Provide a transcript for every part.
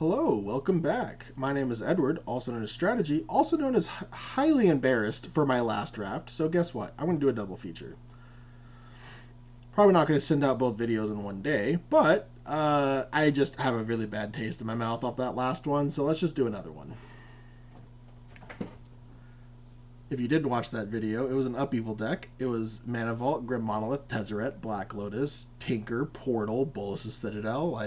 Hello, welcome back. My name is Edward, also known as Strategy, also known as Highly Embarrassed for my last draft. So guess what? I'm going to do a double feature. Probably not going to send out both videos in one day, but I just have a really bad taste in my mouth off that last one, so let's just do another one. If you did watch that video, it was an upheaval deck. It was Mana Vault, Grim Monolith, Tezzeret, Black Lotus, Tinker, Portal, Bolas' Citadel.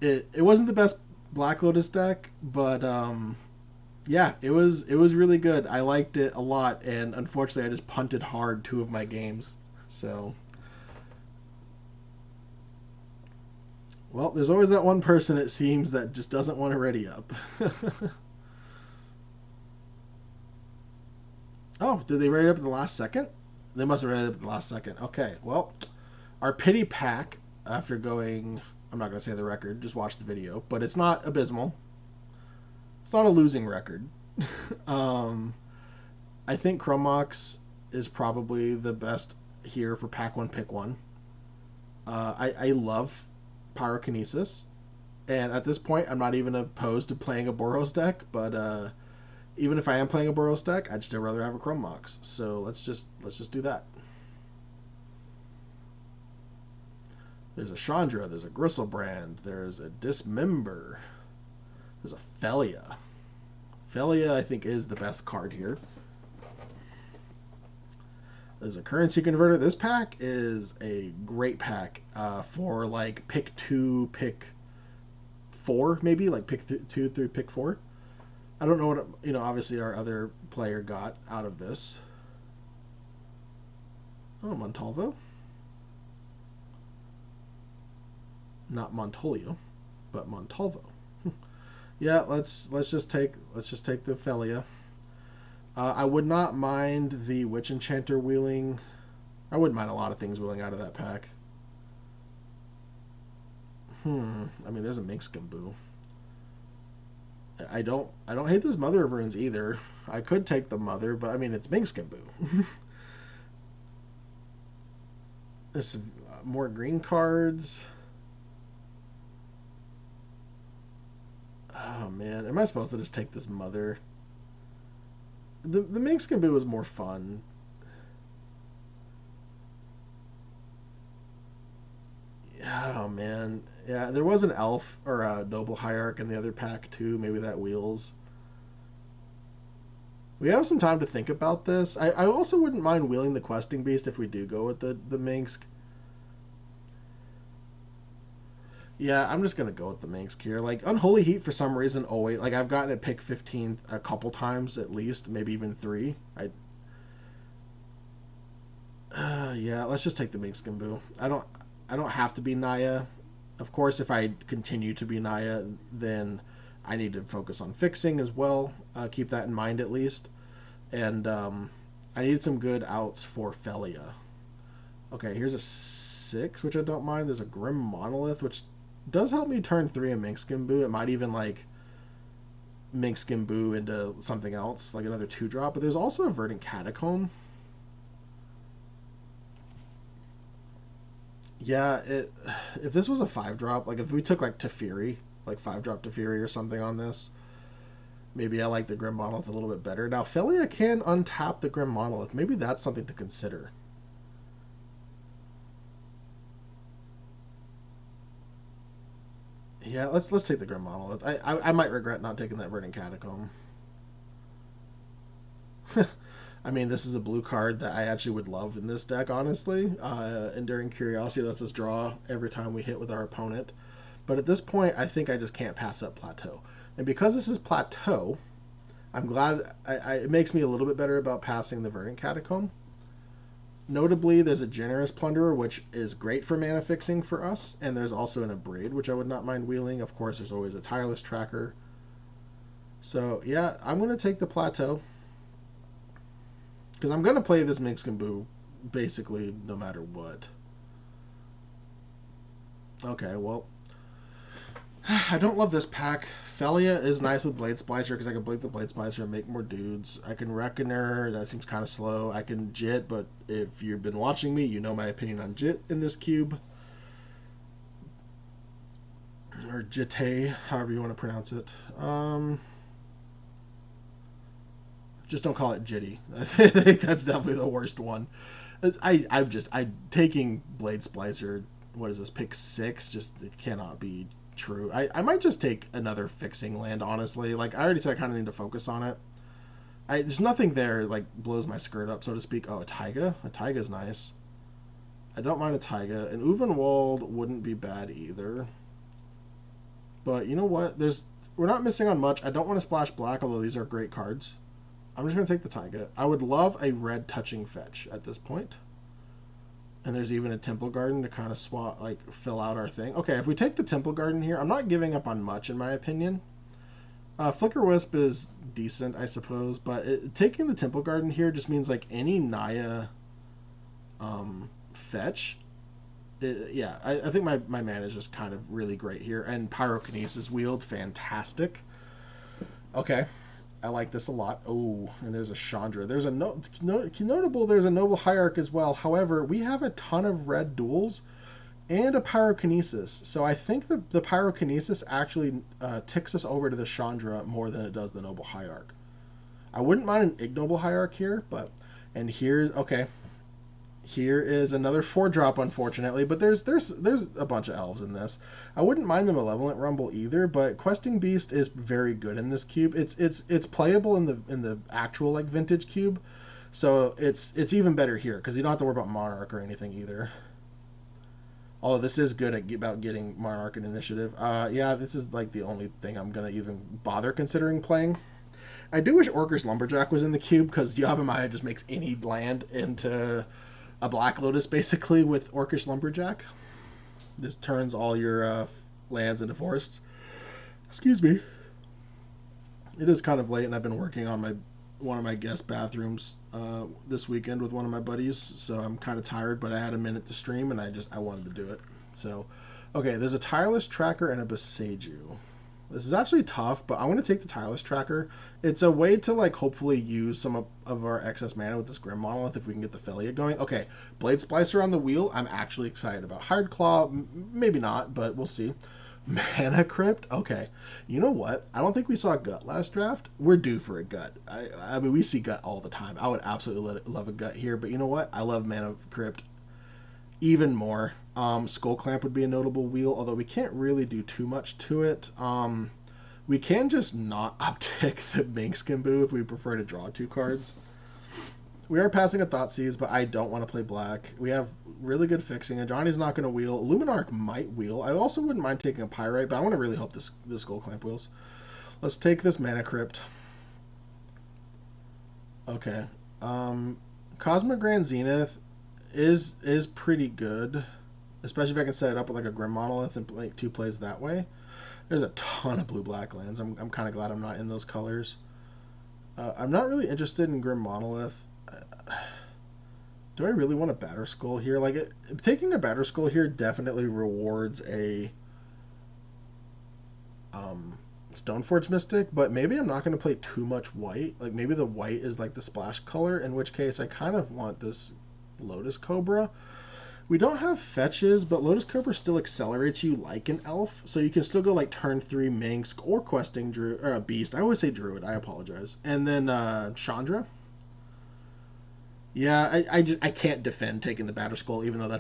It wasn't the best Black Lotus deck, but yeah, it was really good. I liked it a lot, and unfortunately, I just punted hard 2 of my games. So, well, there's always that one person it seems that just doesn't want to ready up. Oh, did they ready up at the last second? They must have ready up at the last second. Okay, well, our pity pack after going. I'm not going to say the record, just watch the video, but it's not abysmal. It's not a losing record. I think Chromox is probably the best here for pack 1, pick 1. I love Pyrokinesis, and at this point, I'm not even opposed to playing a Boros deck, but even if I am playing a Boros deck, I'd still rather have a Chromox. So let's just do that. There's a Chandra, there's a Gristlebrand, there's a Dismember, there's a Felia. Felia, I think, is the best card here. There's a Currency Converter. This pack is a great pack for like pick 2, pick 4, maybe like pick 2 through pick 4. I don't know what obviously our other player got out of this. Oh, Montalvo. Not Montolio, but Montalvo. Yeah, let's just take the Felia. I would not mind the Witch Enchanter wheeling. I wouldn't mind a lot of things wheeling out of that pack. I mean, there's a Minxgamboo. I don't hate this Mother of Runes either. I could take the Mother, but I mean it's Minxgamboo. There's more green cards. Oh man, am I supposed to just take this Mother? The Minxgamboo was more fun. Oh man, yeah, there was an Elf or a Noble Hierarch in the other pack too. Maybe that wheels. We have some time to think about this. I also wouldn't mind wheeling the Questing Beast if we do go with the Minsk. Yeah, I'm just gonna go with the Minsk here. Like Unholy Heat for some reason always like I've gotten it pick 15 a couple times at least, maybe even 3. Yeah, let's just take the Minxgamboo. I don't have to be Naya. Of course, if I continue to be Naya, then I need to focus on fixing as well. Keep that in mind at least. And I needed some good outs for Felia. Okay, here's a 6, which I don't mind. There's a Grim Monolith, which does help me turn 3 a Minxgamboo. It might even like Minxgamboo into something else, like another 2-drop. But there's also a Verdant Catacomb. Yeah, if this was a 5-drop, like if we took like Teferi, like 5-drop Teferi or something on this, maybe I like the Grim Monolith a little bit better. Now, Felia can untap the Grim Monolith. Maybe that's something to consider. Yeah, let's take the Grim Monolith. I might regret not taking that Verdant Catacomb. I mean, this is a blue card that I actually would love in this deck, honestly. Enduring Curiosity lets us draw every time we hit with our opponent. But at this point, I think I just can't pass up Plateau. And because this is Plateau, I'm glad it makes me a little bit better about passing the Verdant Catacomb. Notably, there's a Generous Plunderer, which is great for mana fixing for us. And there's also an Abrade, which I would not mind wheeling. Of course, there's always a Tireless Tracker. So, yeah, I'm going to take the Plateau. Because I'm going to play this Minxgamboo basically no matter what. Okay, well, I don't love this pack. Felia is nice with Blade Splicer because I can blink the Blade Splicer and make more dudes. I can Reckoner, that seems kind of slow. I can Jit, but if you've been watching me, you know my opinion on Jit in this cube. or Jite, however you want to pronounce it. Just don't call it Jitty. I think that's definitely the worst one. I'm taking Blade Splicer. What is this? Pick 6. Just it cannot be true. I might just take another fixing land. Honestly, like I already said, I kind of need to focus on it. There's nothing there like blows my skirt up, so to speak. Oh, a Taiga. A Taiga's nice. I don't mind a Taiga. An Uvenwald wouldn't be bad either. But you know what? We're not missing on much. I don't want to splash black, although these are great cards. I'm just going to take the Taiga. I would love a red touching fetch at this point. And there's even a Temple Garden to kind of swap, like, fill out our thing. Okay, if we take the Temple Garden here, I'm not giving up on much, in my opinion. Flicker Wisp is decent, I suppose, but taking the Temple Garden here just means, like, any Naya fetch. Yeah, I think my mana is just kind of really great here. And Pyrokinesis wield, fantastic. Okay. I like this a lot. Oh, and there's a Chandra. There's a notable. There's a Noble Hierarch as well. However, we have a ton of red duels and a Pyrokinesis. So I think the Pyrokinesis actually ticks us over to the Chandra more than it does the Noble Hierarch. I wouldn't mind an Ignoble Hierarch here, but and here's okay. Here is another 4-drop, unfortunately, but there's a bunch of elves in this. I wouldn't mind the Malevolent Rumble either, but Questing Beast is very good in this cube. It's playable in the actual like vintage cube, so it's even better here because you don't have to worry about Monarch or anything either. Although this is good about getting Monarch and Initiative. Yeah, this is like the only thing I'm gonna even bother considering playing. I do wish Orcish Lumberjack was in the cube because Yavimaya just makes any land into a Black Lotus basically with Orcish Lumberjack. This turns all your lands into forests. Excuse me. It is kind of late, and I've been working on one of my guest bathrooms this weekend with one of my buddies, so I'm kind of tired, but I had a minute to stream, and I wanted to do it. So, okay, there's a Tireless Tracker and a Boseiju. This is actually tough, but I'm going to take the Tireless Tracker. It's a way to, like, hopefully use some of our excess mana with this Grim Monolith if we can get the Filia going. Okay, Blade Splicer on the wheel, I'm actually excited about. Hard Claw, maybe not, but we'll see. Mana Crypt, okay. You know what? I don't think we saw a Gut last draft. We're due for a Gut. I mean, we see Gut all the time. I would absolutely love a Gut here, but you know what? I love Mana Crypt even more. Skull Clamp would be a notable wheel, although we can't really do too much to it. We can just not uptick the Minx-Kimbu if we prefer to draw 2 cards. We are passing a Thoughtseize, but I don't want to play black. We have really good fixing, and Johnny's not going to wheel. Luminarch might wheel. I also wouldn't mind taking a Pyrite, but I want to really hope this Skull Clamp wheels. Let's take this Mana Crypt. Okay. Cosmic Grand Zenith is pretty good, especially if I can set it up with like a Grim Monolith and like 2 plays that way. There's a ton of blue-black lands. I'm kind of glad I'm not in those colors. I'm not really interested in Grim Monolith. Do I really want a Batterskull here? Like, taking a Batterskull here definitely rewards a Stoneforge Mystic, but maybe I'm not going to play too much white. Like, maybe the white is like the splash color, in which case I kind of want this Lotus Cobra. We don't have fetches, but Lotus Cobra still accelerates you like an elf, so you can still go like turn 3 Minx or Questing Beast. I always say Druid, I apologize. And then Chandra. Yeah, I can't defend taking the Batterskull, even though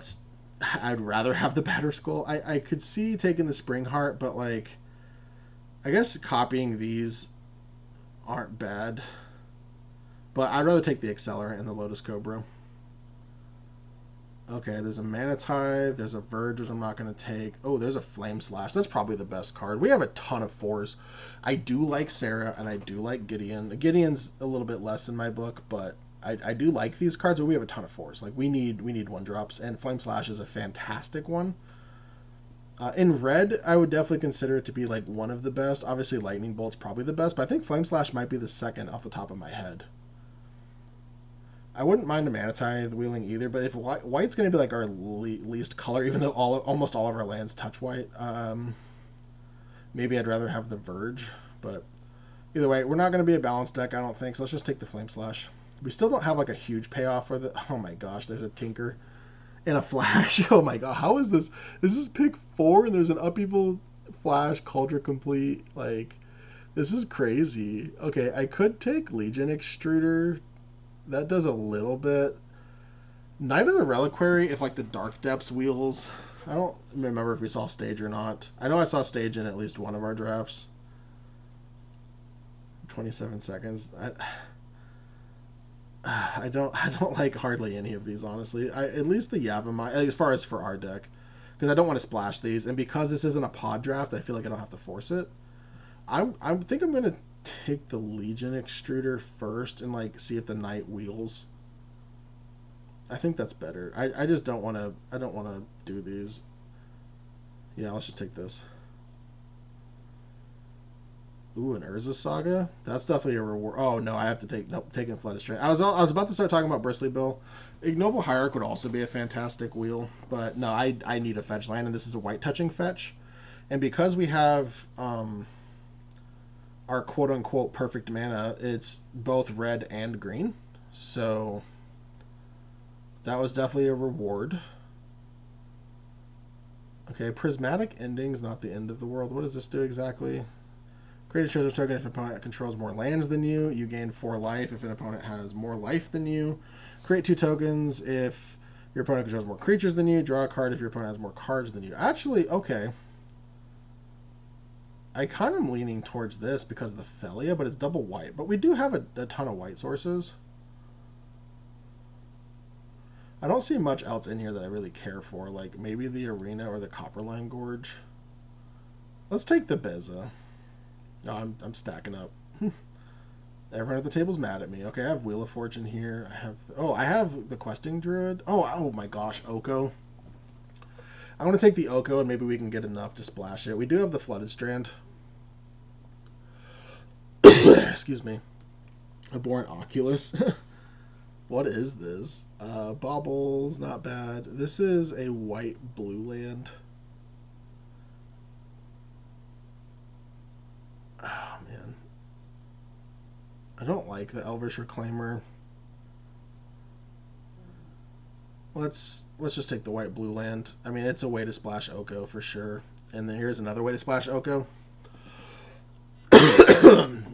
I'd rather have the Batterskull. I could see taking the Spring Heart, but like, I guess copying these aren't bad. But I'd rather take the Accelerant and the Lotus Cobra. Okay, there's a Mana Tithe, there's a Verge, which I'm not going to take. Oh, there's a Flame Slash. That's probably the best card. We have a ton of 4s. I do like Sarah, and I do like Gideon. Gideon's a little bit less in my book, but I do like these cards, but we have a ton of 4s. Like, we need 1-drops, and Flame Slash is a fantastic one. In red, I would definitely consider it to be, like, one of the best. Obviously, Lightning Bolt's probably the best, but I think Flame Slash might be the second off the top of my head. I wouldn't mind a Mana Tithe wheeling either, but if white's going to be like our least color, even though almost all of our lands touch white, maybe I'd rather have the Verge. But either way, we're not going to be a balanced deck, I don't think, so let's just take the Flame Slash. We still don't have like a huge payoff for the... Oh my gosh, there's a Tinker and a Flash. Oh my god, how is this? This is pick 4 and there's an Upheaval Flash, Cauldron Complete, like, this is crazy. Okay, I could take Legion Extruder. That does a little bit. Knight of the Reliquary, if like the Dark Depths wheels. I don't remember if we saw stage or not. I know I saw stage in at least one of our drafts. 27 seconds. I don't like hardly any of these, honestly. At least the Yavimaya, as far as for our deck, because I don't want to splash these, and because this isn't a pod draft, I feel like I don't have to force it. I think I'm gonna take the Legion Extruder first and like see if the Knight wheels. I think that's better. I just don't want to. I don't want to do these. Yeah, let's just take this. Ooh, an Urza Saga. That's definitely a reward. Oh no, I have to take. Nope, taking Flooded Strand. I was about to start talking about Bristly Bill. Ignoble Hierarch would also be a fantastic wheel, but no, I need a fetch land, and this is a white touching fetch, and because we have our quote unquote perfect mana, it's both red and green, so that was definitely a reward. Okay, Prismatic Ending's not the end of the world. What does this do exactly? Create a treasure token if an opponent controls more lands than you. You gain 4 life if an opponent has more life than you. Create 2 tokens if your opponent controls more creatures than you. Draw a card if your opponent has more cards than you. Actually, okay. I kind of am leaning towards this because of the Felia, but it's double white. But we do have a ton of white sources. I don't see much else in here that I really care for, like maybe the Arena or the Copperline Gorge. Let's take the Beza. No, I'm stacking up. Everyone at the table's mad at me. Okay, I have Wheel of Fortune here. I have the Questing Druid. Oh my gosh, Oko. I'm going to take the Oko and maybe we can get enough to splash it. We do have the Flooded Strand. Excuse me. Abhorrent Oculus. What is this? Baubles, not bad. This is a white blue land. Oh man. I don't like the Elvish Reclaimer. Let's just take the white blue land. I mean, it's a way to splash Oko for sure. And then here's another way to splash Oko.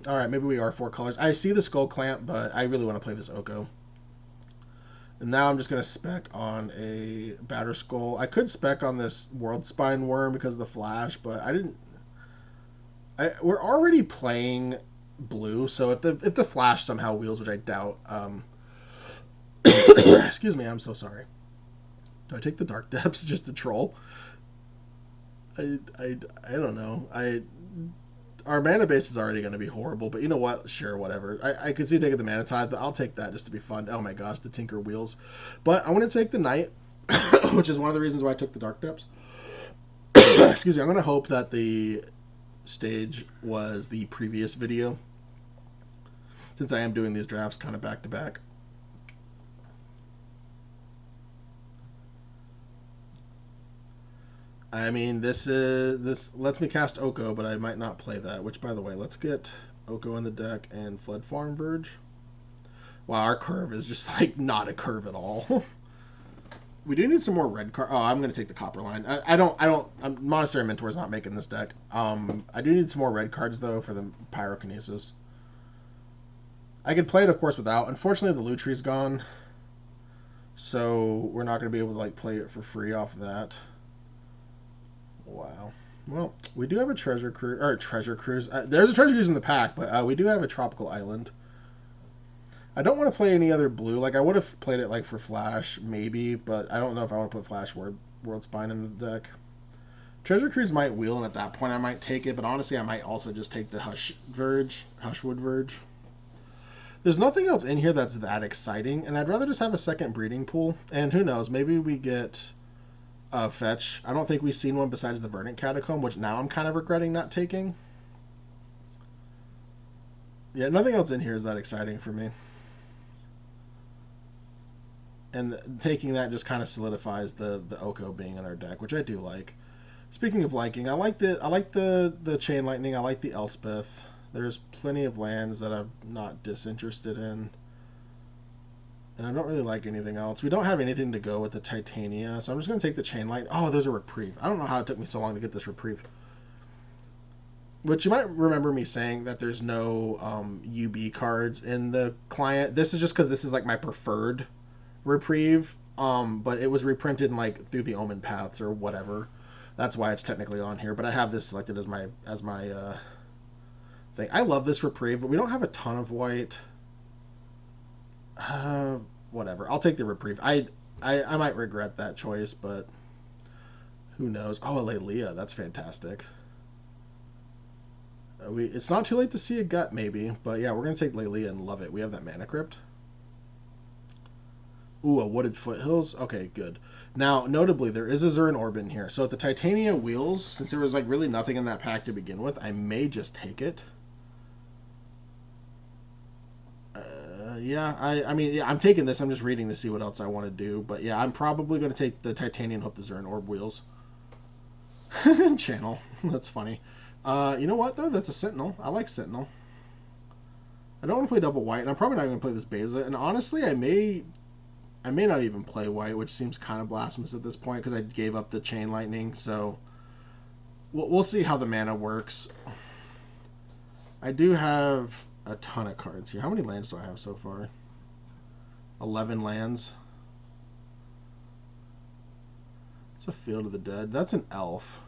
Alright, maybe we are 4 colors. I see the Skull Clamp, but I really want to play this Oko. And now I'm just going to spec on a Batter Skull. I could spec on this World Spine Worm because of the flash, but I didn't. We're already playing blue, so if the flash somehow wheels, which I doubt. Excuse me, I'm so sorry. Do I take the Dark Depths just to troll? I don't know. Our mana base is already going to be horrible, but you know what? Sure, whatever. I could see taking the Mana Tithe, but I'll take that just to be fun. Oh my gosh, the Tinker Wheels. But I want to take the Knight, which is one of the reasons why I took the Dark Depths. Excuse me, I'm going to hope that the stage was the previous video, since I am doing these drafts kind of back to back. I mean, this lets me cast Oko, but I might not play that. Which, by the way, let's get Oko in the deck and Flood Farm Verge. Wow, our curve is just like not a curve at all. We do need some more red cards. Oh, I'm going to take the Copperline. Monastery Mentor's not making this deck. I do need some more red cards, though, for the Pyrokinesis. I could play it, of course, without. Unfortunately, the Lutree's gone. So we're not going to be able to like play it for free off of that. Wow. Well, we do have a treasure cruise. Or treasure cruise. There's a treasure cruise in the pack, but we do have a tropical island. I don't want to play any other blue. Like, I would have played it, like, for Flash, maybe, but I don't know if I want to put Flash World Spine in the deck. Treasure Cruise might wheel, and at that point I might take it, but honestly I might also just take the Hushwood Verge. There's nothing else in here that's that exciting, and I'd rather just have a second breeding pool, and who knows, maybe we get a fetch. I don't think we've seen one besides the Verdant Catacomb, which now I'm kind of regretting not taking. Yeah, nothing else in here is that exciting for me. And taking that just kind of solidifies the Oko being in our deck, which I do like. Speaking of liking, I like the Chain Lightning. I like the Elspeth. There's plenty of lands that I'm not disinterested in, and I don't really like anything else. We don't have anything to go with the Titania, so I'm just going to take the Chain Lightning. Oh, there's a Reprieve. I don't know how it took me so long to get this Reprieve. Which you might remember me saying that there's no UB cards in the client. This is just because this is like my preferred reprieve. But it was reprinted like through the Omen Paths or whatever. That's why it's technically on here. But I have this selected as my thing. I love this reprieve, but we don't have a ton of white. Whatever. I'll take the reprieve. I might regret that choice, but who knows? Oh, a Lelia. That's fantastic. It's not too late to see a gut, maybe. But yeah, we're going to take Lelia and love it. We have that Mana Crypt. Ooh, a Wooded Foothills. Okay, good. Now, notably, there is a Zurin Orb in here. So at the Titania Wheels, since there was like really nothing in that pack to begin with, I may just take it. Yeah, I mean, yeah, I'm taking this. I'm just reading to see what else I want to do. But yeah, I'm probably going to take the Titania and hope the Zurin Orb Wheels. Channel. That's funny. You know what, though? That's a Sentinel. I like Sentinel. I don't want to play double white, and I'm probably not going to play this Beza. And honestly, I may not even play white, which seems kind of blasphemous at this point because I gave up the Chain Lightning. So we'll see how the mana works. I do have a ton of cards here. How many lands do I have so far? 11 lands. It's a Field of the Dead. That's an elf.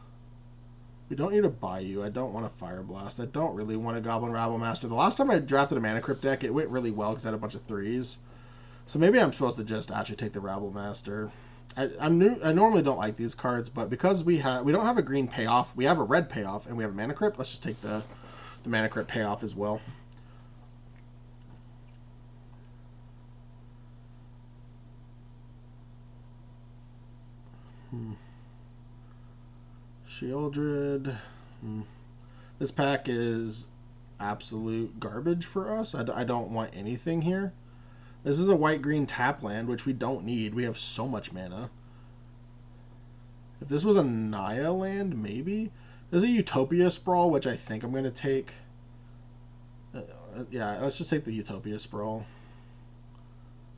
We don't need a Bayou. I don't want a Fire Blast. I don't really want a Goblin Rabble Master. The last time I drafted a Mana Crypt deck, it went really well because I had a bunch of 3s. So maybe I'm supposed to just actually take the Rabble Master. I normally don't like these cards, but because we don't have a green payoff, we have a red payoff, and we have a Mana Crypt, let's just take the Mana Crypt payoff as well. Shieldred. This pack is absolute garbage for us. I don't want anything here. This is a white-green tap land, which we don't need. We have so much mana. If this was a Naya land, maybe? There's a Utopia Sprawl, which I think I'm going to take. Yeah, let's just take the Utopia Sprawl.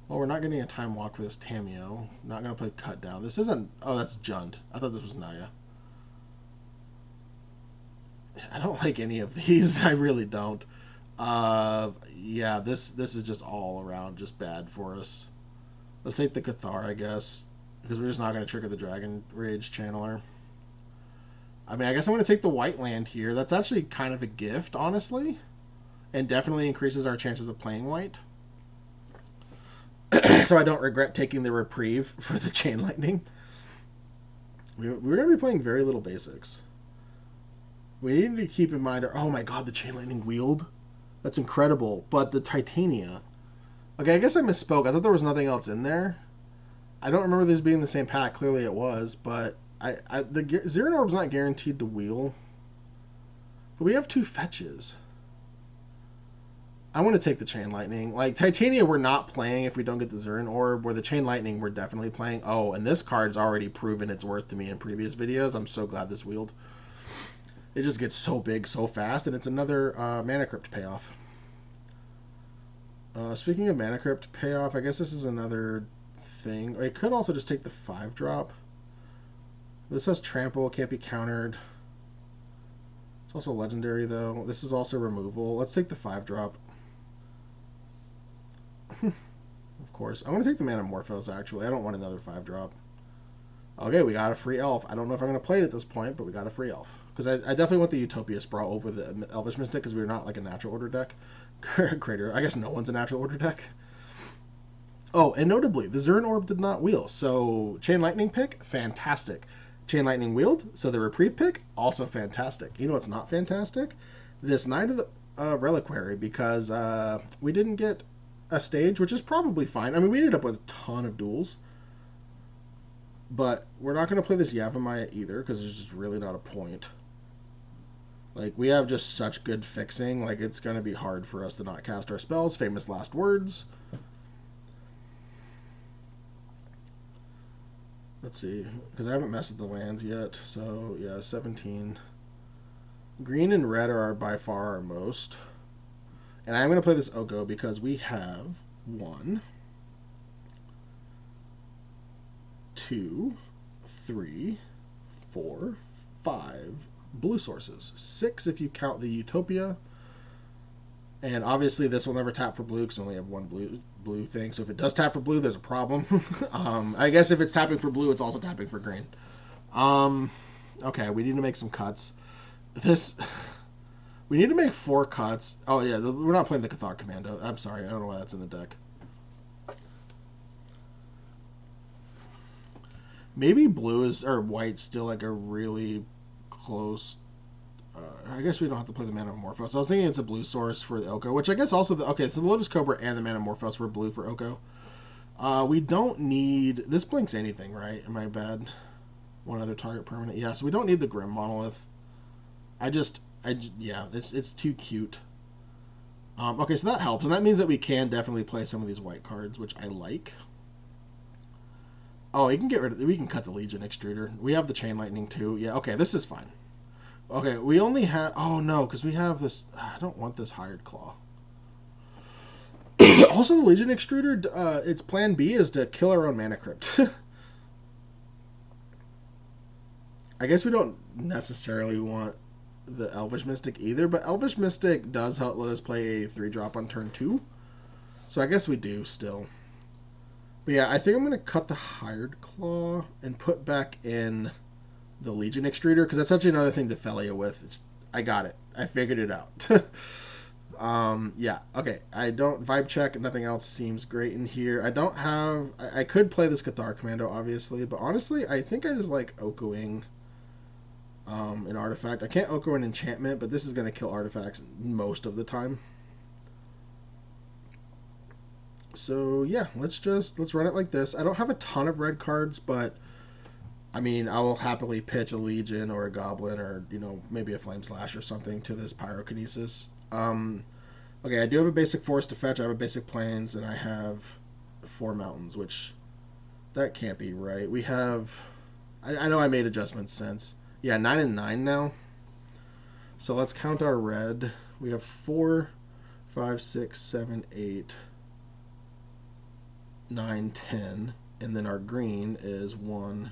Well, we're not getting a Time Walk for this Tameo. Not going to play Cut Down. This isn't... Oh, that's Jund. I thought this was Naya. I don't like any of these. I really don't. Yeah, this is just all around just bad for us. Let's take the Cathar, I guess, because we're just not going to trigger the Dragon Rage Channeler. I mean, I guess I'm going to take the white land here. That's actually kind of a gift, honestly, and definitely increases our chances of playing white. So I don't regret taking the reprieve for the Chain Lightning. We're going to be playing very little basics. We need to keep in mind, oh my god, the Chain Lightning Wield. That's incredible. But the Titania. Okay, I guess I misspoke. I thought there was nothing else in there. I don't remember these being the same pack. Clearly it was, but the Zurin Orb's not guaranteed to wheel. But we have 2 fetches. I want to take the Chain Lightning. Like, Titania we're not playing if we don't get the Zurin Orb, where the Chain Lightning we're definitely playing. Oh, and this card's already proven its worth to me in previous videos. I'm so glad this wheeled. It just gets so big so fast, and it's another Mana Crypt payoff. Speaking of Mana Crypt payoff, I guess this is another thing. It could also just take the 5-drop. This has Trample, can't be countered. It's also legendary, though. This is also removal. Let's take the 5-drop. Of course. I'm going to take the Manamorphose, actually. I don't want another 5-drop. Okay, we got a free elf. I don't know if I'm going to play it at this point, but we got a free elf. Because I definitely want the Utopia Sprawl over the Elvish Mystic, because we're not like a natural order deck. Crater. I guess no one's a natural order deck. Oh, and notably, the Zurin Orb did not wheel. So, Chain Lightning pick, fantastic. Chain Lightning wheeled, so the Reprieve pick, also fantastic. You know what's not fantastic? This Knight of the Reliquary, because we didn't get a stage, which is probably fine. I mean, we ended up with a ton of duels. But we're not going to play this Yavimaya either, because there's just really not a point. Like, we have just such good fixing, like, it's going to be hard for us to not cast our spells. Famous last words. Let's see, because I haven't messed with the lands yet. So, yeah, 17. Green and red are by far our most. And I'm going to play this Oko because we have 1, 2, 3, 4, 5, blue sources. 6 if you count the Utopia. And obviously this will never tap for blue because we only have one blue thing. So if it does tap for blue, there's a problem. I guess if it's tapping for blue, it's also tapping for green. Okay, we need to make some cuts. We need to make 4 cuts. Oh yeah, we're not playing the Cathar Commando. I'm sorry, I don't know why that's in the deck. Maybe blue is or white still like a really close. I guess we don't have to play the Manamorphose. I was thinking it's a blue source for the Oko, which I guess also okay. So the Lotus Cobra and the Manamorphose were blue for Oko. We don't need this blinks anything, right? Am I bad? One other target permanent. Yeah, so we don't need the Grim Monolith. Yeah, it's too cute. Okay, so that helps, and that means that we can definitely play some of these white cards, which I like. Oh, we can cut the Legion Extruder. We have the Chain Lightning too. Yeah, okay, this is fine. Okay, we only have... Oh, no, because we have this... I don't want this Hired Claw. Also, the Legion Extruder, its plan B is to kill our own Mana Crypt. I guess we don't necessarily want the Elvish Mystic either, but Elvish Mystic does help let us play a 3-drop on turn 2. So I guess we do still. But yeah, I think I'm going to cut the Hired Claw and put back in the Legion Extruder, because that's actually another thing to Felia with. I got it. I figured it out. Yeah, okay. I don't vibe check. Nothing else seems great in here. I don't have... I could play this Cathar Commando, obviously, but honestly, I think I just like Okoing an artifact. I can't Oko an enchantment, but this is going to kill artifacts most of the time. So, yeah, let's run it like this. I don't have a ton of red cards, but I mean, I will happily pitch a Legion or a Goblin or, you know, maybe a Flame Slash or something to this Pyrokinesis. Okay, I do have a basic Forest to fetch, I have a basic Plains, and I have 4 Mountains, which, that can't be right. We have, I know I made adjustments since. Yeah, 9 and 9 now. So let's count our red. We have 4, 5, 6, 7, 8, 9, 10. And then our green is 1,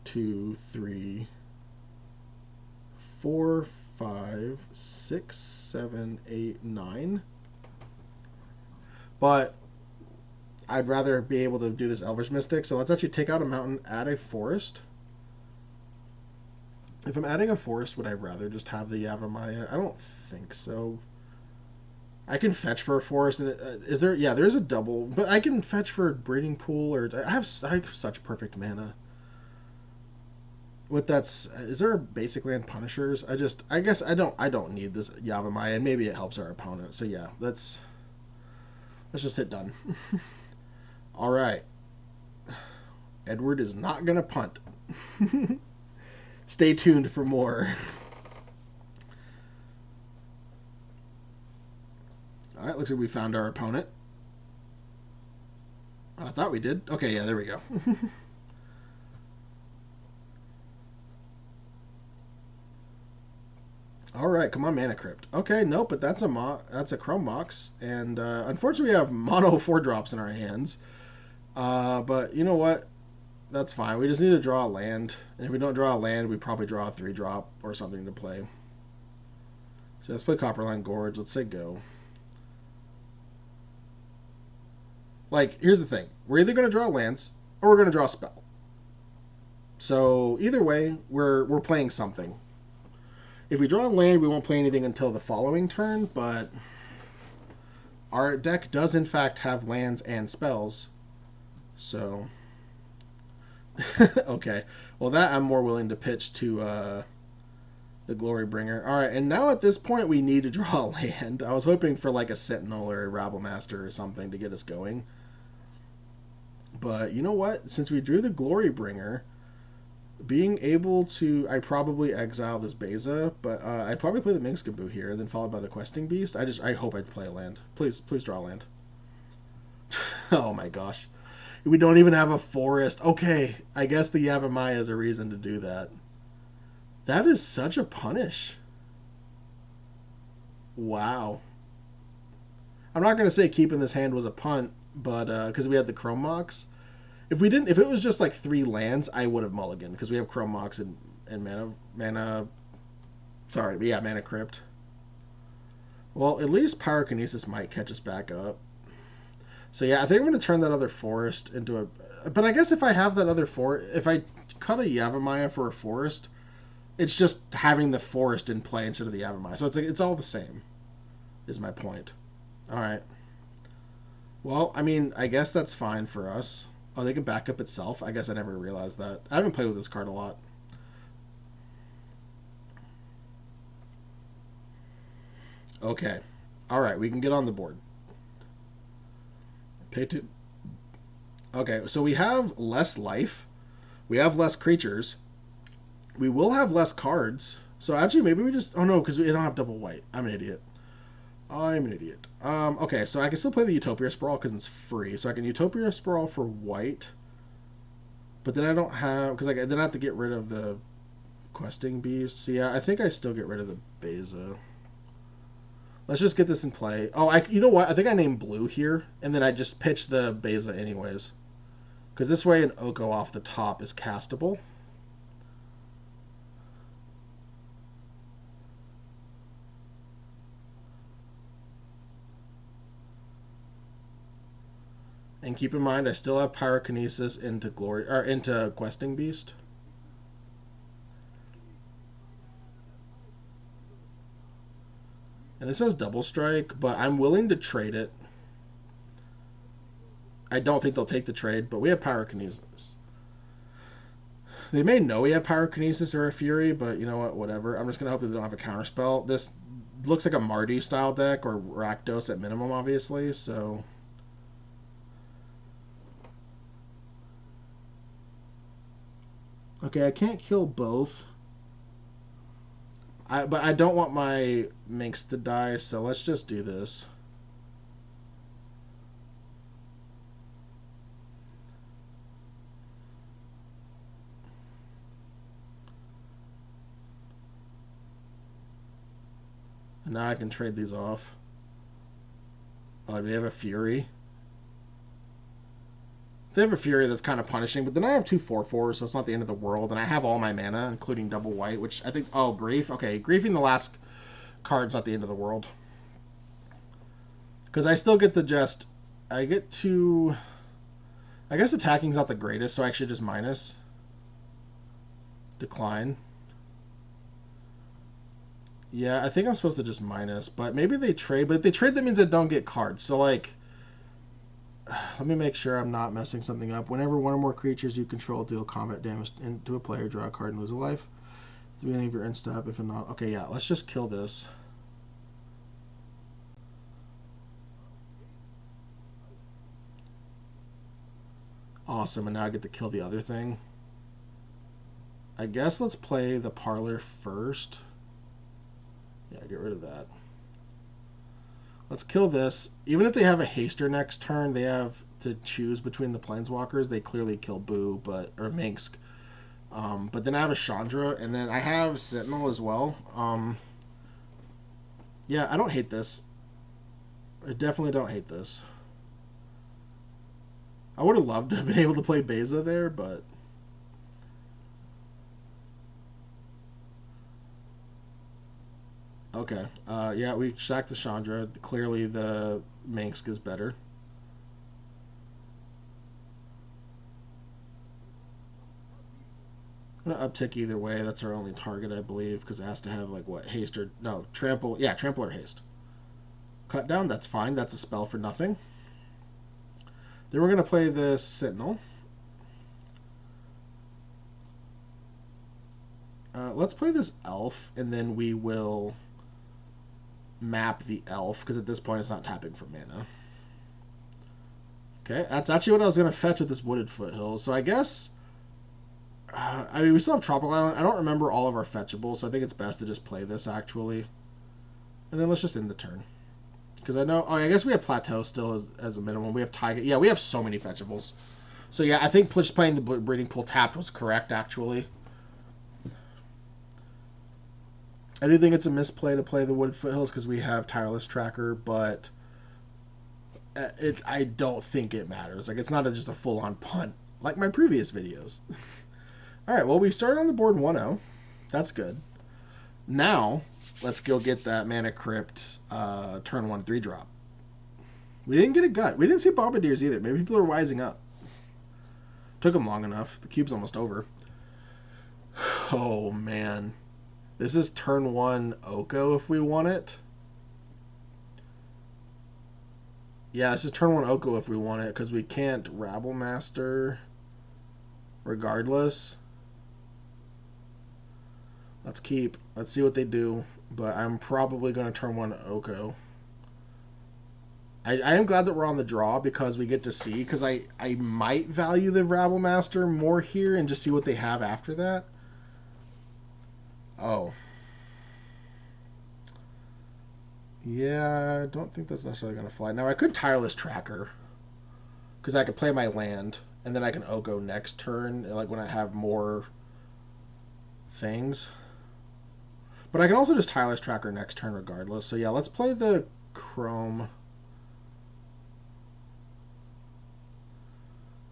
2, 3, 4, 5, 6, 7, 8, 9. But I'd rather be able to do this Elvish Mystic. So let's actually take out a mountain, add a forest. If I'm adding a forest, would I rather just have the Yavimaya? I don't think so. I can fetch for a forest. And is there? Yeah, there's a double. But I can fetch for a breeding pool, or I have such perfect mana. With that, is there a basic land punishers? I guess I don't need this Yavimaya, and maybe it helps our opponent. So yeah, let's just hit done. All right. Edward is not gonna punt. Stay tuned for more. Alright, looks like we found our opponent. I thought we did. Okay, yeah, there we go. Alright, come on, Mana Crypt. Okay, nope, but that's a Chrome Mox, and unfortunately we have mono 4-drops in our hands. But you know what? That's fine. We just need to draw a land. And if we don't draw a land, we probably draw a 3-drop or something to play. So let's play Copperline Gorge. Let's say go. Like, here's the thing. We're either going to draw lands or we're going to draw a spell. So either way, we're playing something. If we draw a land, we won't play anything until the following turn, but our deck does in fact have lands and spells. So... Okay, well that I'm more willing to pitch to the Glory Bringer. Alright, and now at this point we need to draw a land. I was hoping for like a Sentinel or a Rabblemaster or something to get us going. But you know what? Since we drew the Glory Bringer, being able to... I probably exile this Beza, but I'd probably play the Mingskaboo here, then followed by the Questing Beast. I hope I'd play a land. Please draw a land. Oh my gosh. We don't even have a forest. Okay, I guess the Yavimaya is a reason to do that. That is such a punish. Wow. I'm not going to say keeping this hand was a punt, but because we had the Chrome Mox. If it was just like 3 lands, I would have mulliganed because we have Chrome Mox and mana Sorry, but yeah, Mana Crypt. Well, at least Pyrokinesis might catch us back up. So yeah, I think I'm going to turn that other forest into a... But I guess if I have that other forest... If I cut a Yavimaya for a forest, it's just having the forest in play instead of the Yavimaya. So it's all the same, is my point. Alright. Well, I mean, I guess that's fine for us. Oh, they can back up itself? I guess I never realized that. I haven't played with this card a lot. Okay. Alright, we can get on the board. Pay two. Okay, so we have less life. We have less creatures. We will have less cards. So actually, maybe we just... Oh, no, because we don't have double white. I'm an idiot. I'm an idiot. Okay, so I can still play the Utopia Sprawl because it's free. So I can Utopia Sprawl for white. But then I don't have... Because then I have to get rid of the Questing Beast. So yeah, I think I still get rid of the Beza. Let's just get this in play. Oh, you know what? I think I named blue here, and then I just pitch the Beza anyways. Because this way an Oko off the top is castable. And keep in mind, I still have Pyrokinesis into Glory or into Questing Beast. And this has Double Strike, but I'm willing to trade it. I don't think they'll take the trade, but we have Pyrokinesis. They may know we have Pyrokinesis or a Fury, but you know what? Whatever. I'm just going to hope that they don't have a counterspell. This looks like a Marty style deck, or Rakdos at minimum, obviously, so... Okay, I can't kill both. But I don't want my Minx to die, so let's just do this. And now I can trade these off. Oh, do they have a Fury? They have a Fury that's kind of punishing, but then I have two 4/4s, so it's not the end of the world. And I have all my mana, including double white, which I think... Oh, Grief? Okay, griefing the last card's not the end of the world. Because I still get the just... I get to... I guess attacking's not the greatest, so I actually just minus. Decline. Yeah, I think I'm supposed to just minus, but maybe they trade. But if they trade, that means they don't get cards. So, like... Let me make sure I'm not messing something up. Whenever one or more creatures you control deal combat damage into a player, draw a card and lose a life. At the beginning of your end step, if not... Okay, yeah, let's just kill this. Awesome, and now I get to kill the other thing. I guess let's play the Parlor first. Yeah, get rid of that. Let's kill this. Even if they have a Haster next turn, they have to choose between the Planeswalkers. They clearly kill Boo, or Minsk. But then I have a Chandra, and then I have Sentinel as well. Yeah, I don't hate this. I definitely don't hate this. I would have loved to have been able to play Beza there, but... Okay. Yeah, we sacked the Chandra. Clearly the Minsk is better. I'm going to uptick either way. That's our only target, I believe, because it has to have, like, what? Haste or... No, Trample. Yeah, Trample or Haste. Cut down, that's fine. That's a spell for nothing. Then we're going to play the Sentinel. Let's play this Elf, and then we will map the Elf, because at this point it's not tapping for mana. Okay, that's actually what I was going to fetch with this Wooded Foothills. So I guess... I mean, we still have Tropical Island. I don't remember all of our fetchables, so I think it's best to just play this, actually. And then let's just end the turn. Because I know... Oh, I guess we have Plateau still as a minimum. We have Taiga. Yeah, we have so many fetchables. So yeah, I think just playing the Breeding Pool tapped was correct, actually. I do think it's a misplay to play the Wooded Foothills because we have Tireless Tracker, but I don't think it matters. Like, it's not just a full-on punt like my previous videos. All right, well, we started on the board 1-0. That's good. Now, let's go get that Mana Crypt turn 1 3-drop. We didn't get a gut. We didn't see Bombardiers either. Maybe people are wising up. Took them long enough. The cube's almost over. Oh, man. This is turn 1 Oko if we want it. Yeah, this is turn 1 Oko if we want it, because we can't Rabble Master regardless. Let's keep. Let's see what they do. But I'm probably going to turn 1 Oko. I am glad that we're on the draw because we get to see. Because I might value the Rabble Master more here and just see what they have after that. Oh. Yeah, I don't think that's necessarily going to fly. Now, I could Tireless Tracker. Because I could play my land. And then I can Oko next turn. Like when I have more things. But I can also just Tireless Tracker next turn regardless. So yeah, let's play the Chrome.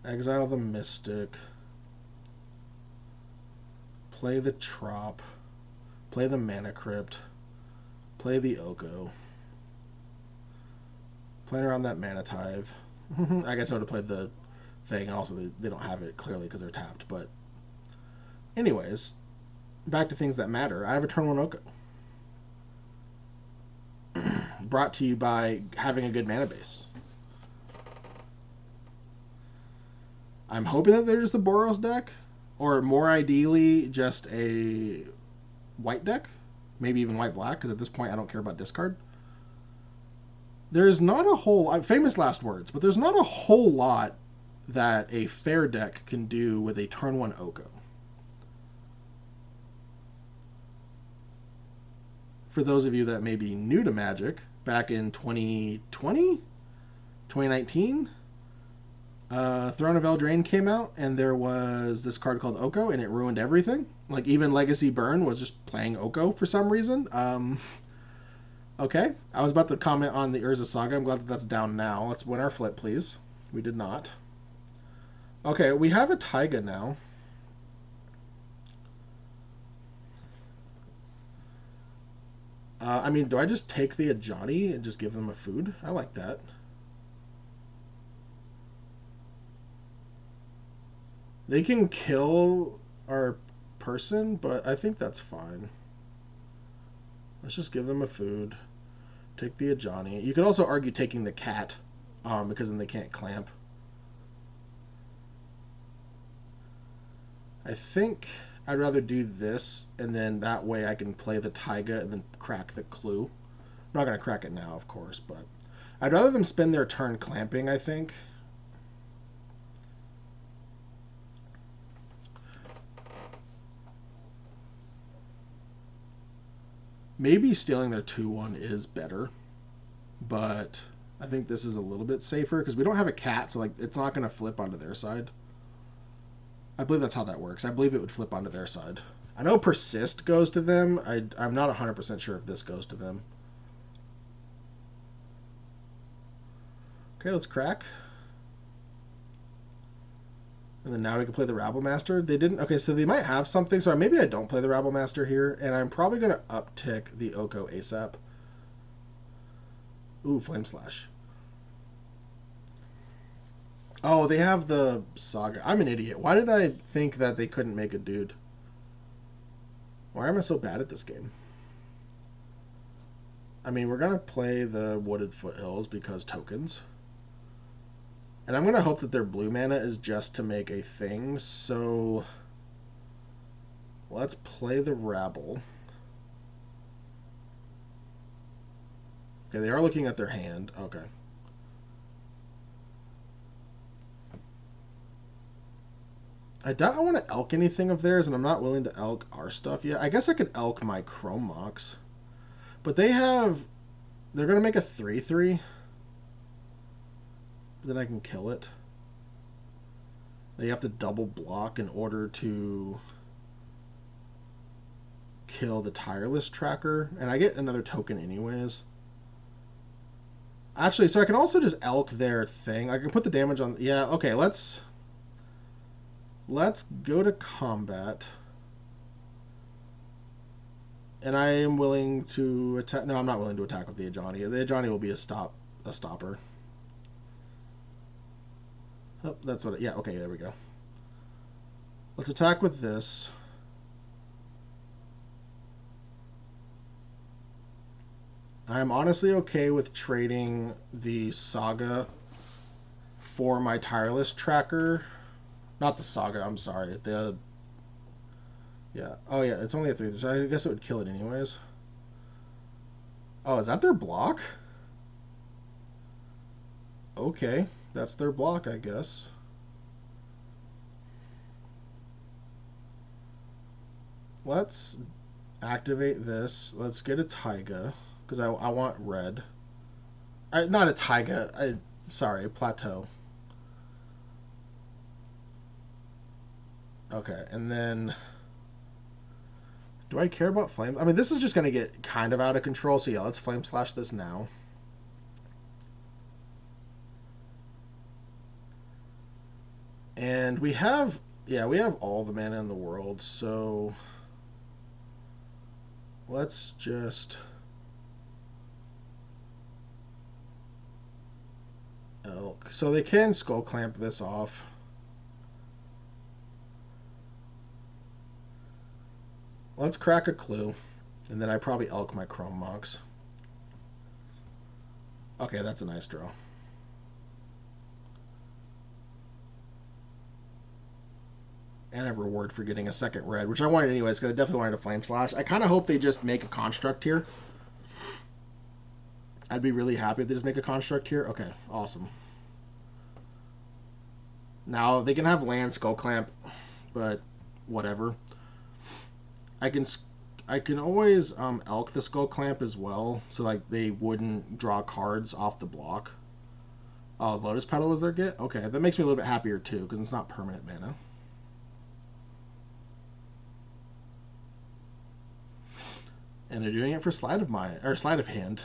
Exile the Mystic. Play the Trop. Play the Mana Crypt. Play the Oko. Playing around that Mana Tithe. I guess I would have played the thing. And also, they don't have it clearly because they're tapped. But anyways, back to things that matter. I have a turn 1 Oko. Brought to you by having a good mana base. I'm hoping that there's the Boros deck, or more ideally, just a white deck, maybe even white-black, because at this point I don't care about discard. There's not a whole, famous last words, but there's not a whole lot that a fair deck can do with a turn 1 Oko. For those of you that may be new to Magic, back in 2020, 2019, Throne of Eldraine came out, and there was this card called Oko, and it ruined everything. Like, even Legacy Burn was just playing Oko for some reason. Okay, I was about to comment on the Urza Saga. I'm glad that that's down now. Let's win our flip, please. We did not. Okay, we have a Taiga now. I mean, do I just take the Ajani and just give them a food? I like that. They can kill our person, but I think that's fine. Let's just give them a food. Take the Ajani. You could also argue taking the cat, because then they can't clamp. I think I'd rather do this, and then that way I can play the Taiga and then crack the clue. I'm not going to crack it now, of course, but I'd rather them spend their turn clamping, I think. Maybe stealing their 2-1 is better, but I think this is a little bit safer because we don't have a cat, so like it's not going to flip onto their side. I believe that's how that works. I believe it would flip onto their side. I know Persist goes to them. I'm not 100% sure if this goes to them. Okay, let's crack. And then now we can play the Rabble Master. They didn't... Okay, so they might have something. So maybe I don't play the Rabble Master here. And I'm probably going to uptick the Oko ASAP. Ooh, Flame Slash. Oh, they have the Saga. I'm an idiot. Why did I think that they couldn't make a dude? Why am I so bad at this game? I mean, we're going to play the Wooded Foothills because tokens. And I'm going to hope that their blue mana is just to make a thing. So let's play the Rabble. Okay, they are looking at their hand. Okay. I doubt I want to elk anything of theirs, and I'm not willing to elk our stuff yet. I guess I could elk my Chrome Mox. But they have... They're going to make a 3/3. Then I can kill it. They have to double block in order to kill the Tireless Tracker. And I get another token anyways. Actually, so I can also just elk their thing. I can put the damage on... Yeah, okay, let's go to combat. And I am willing to attack. No, I'm not willing to attack with the Ajani. The Ajani will be a stopper. Oh, that's what. Yeah. Okay. There we go. Let's attack with this. I'm honestly okay with trading the Saga for my Tireless Tracker. Not the Saga. I'm sorry. The yeah. Oh yeah. It's only a 3. So I guess it would kill it anyways. Oh, is that their block? Okay, that's their block, I guess. Let's activate this. Let's get a Taiga, because I want red. Not a Taiga. Sorry, a Plateau. Okay, and then... Do I care about Flame? I mean, this is just going to get kind of out of control, so yeah, let's Flame Slash this now. And we have... Yeah, we have all the mana in the world, so... Let's just... Elk. So they can Skull Clamp this off. Let's crack a Clue, and then I probably Elk my Chrome Mox. Okay, that's a nice draw. And a reward for getting a second red, which I wanted anyways, because I definitely wanted a Flame Slash. I kind of hope they just make a Construct here. I'd be really happy if they just make a Construct here. Okay, awesome. Now, they can have land Skull Clamp, but whatever. I can always Elk the Skull Clamp as well, so like they wouldn't draw cards off the block. Oh, Lotus Petal was their get? Okay, that makes me a little bit happier too, because it's not permanent mana. And they're doing it for Sleight of Mind, or Sleight of Hand.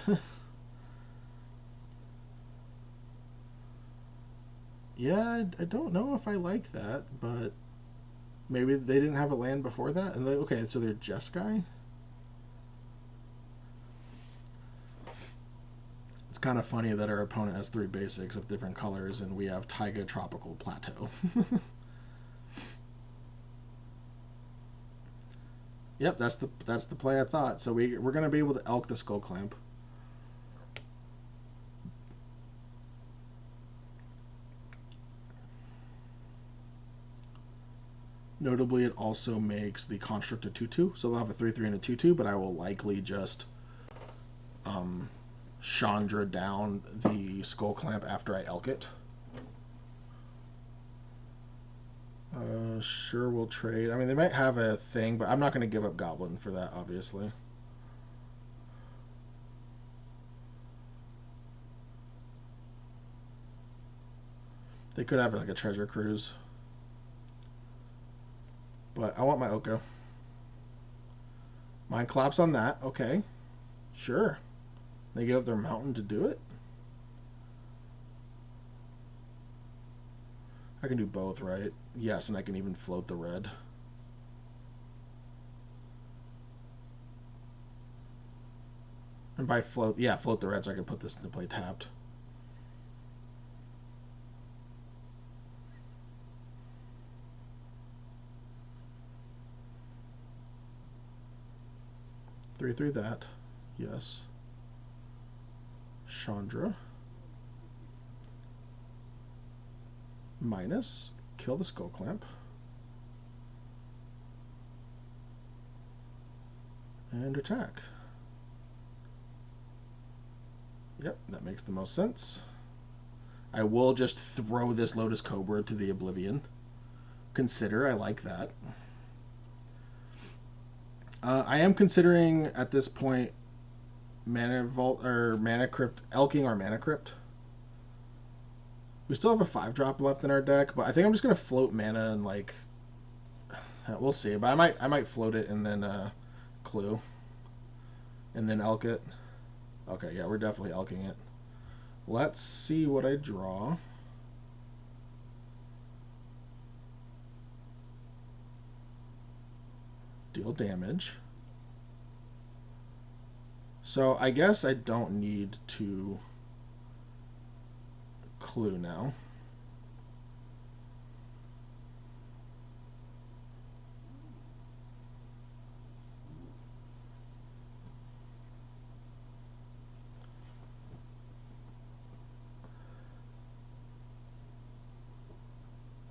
Yeah, I don't know if I like that, but maybe they didn't have a land before that. And okay, so they're Jeskai. It's kind of funny that our opponent has 3 basics of different colors, and we have Taiga Tropical Plateau. Yep, that's the play I thought. So we're gonna be able to Elk the Skull Clamp. Notably, it also makes the Construct a 2/2, so they'll have a 3/3 and a 2/2. But I will likely just Chandra down the Skull Clamp after I Elk it. Sure, we'll trade. I mean, they might have a thing, but I'm not going to give up Goblin for that, obviously. They could have like a Treasure Cruise. But I want my Oko. Mind Collapse on that. Okay. Sure. They give up their mountain to do it? I can do both, right? Yes, and I can even float the red. And by float, yeah, float the red so I can put this into play tapped. Three that. Yes. Chandra. Minus. Kill the Skull Clamp. And attack. Yep, that makes the most sense. I will just throw this Lotus Cobra to the Oblivion. Consider, I like that. I am considering at this point Mana Vault or Mana Crypt, Elking or Mana Crypt. We still have a 5-drop left in our deck, but I think I'm just gonna float mana and like we'll see. But I might float it and then Clue, and then Elk it. Okay, yeah, we're definitely Elking it. Let's see what I draw. Deal damage. So I guess I don't need to clue now.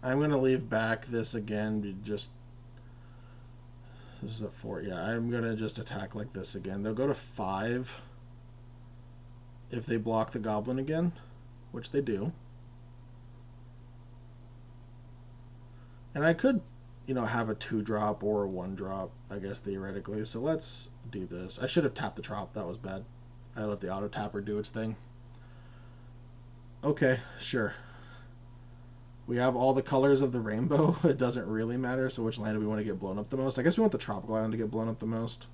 I'm going to leave back this again. Just this is a 4. Yeah, I'm going to just attack like this again. They'll go to 5 if they block the goblin again, which they do. And I could, have a 2-drop or a 1-drop, I guess, theoretically. So let's do this. I should have tapped the drop. That was bad. I let the auto tapper do its thing. Okay, sure. We have all the colors of the rainbow. It doesn't really matter. So which land do we want to get blown up the most? I guess we want the tropical island to get blown up the most,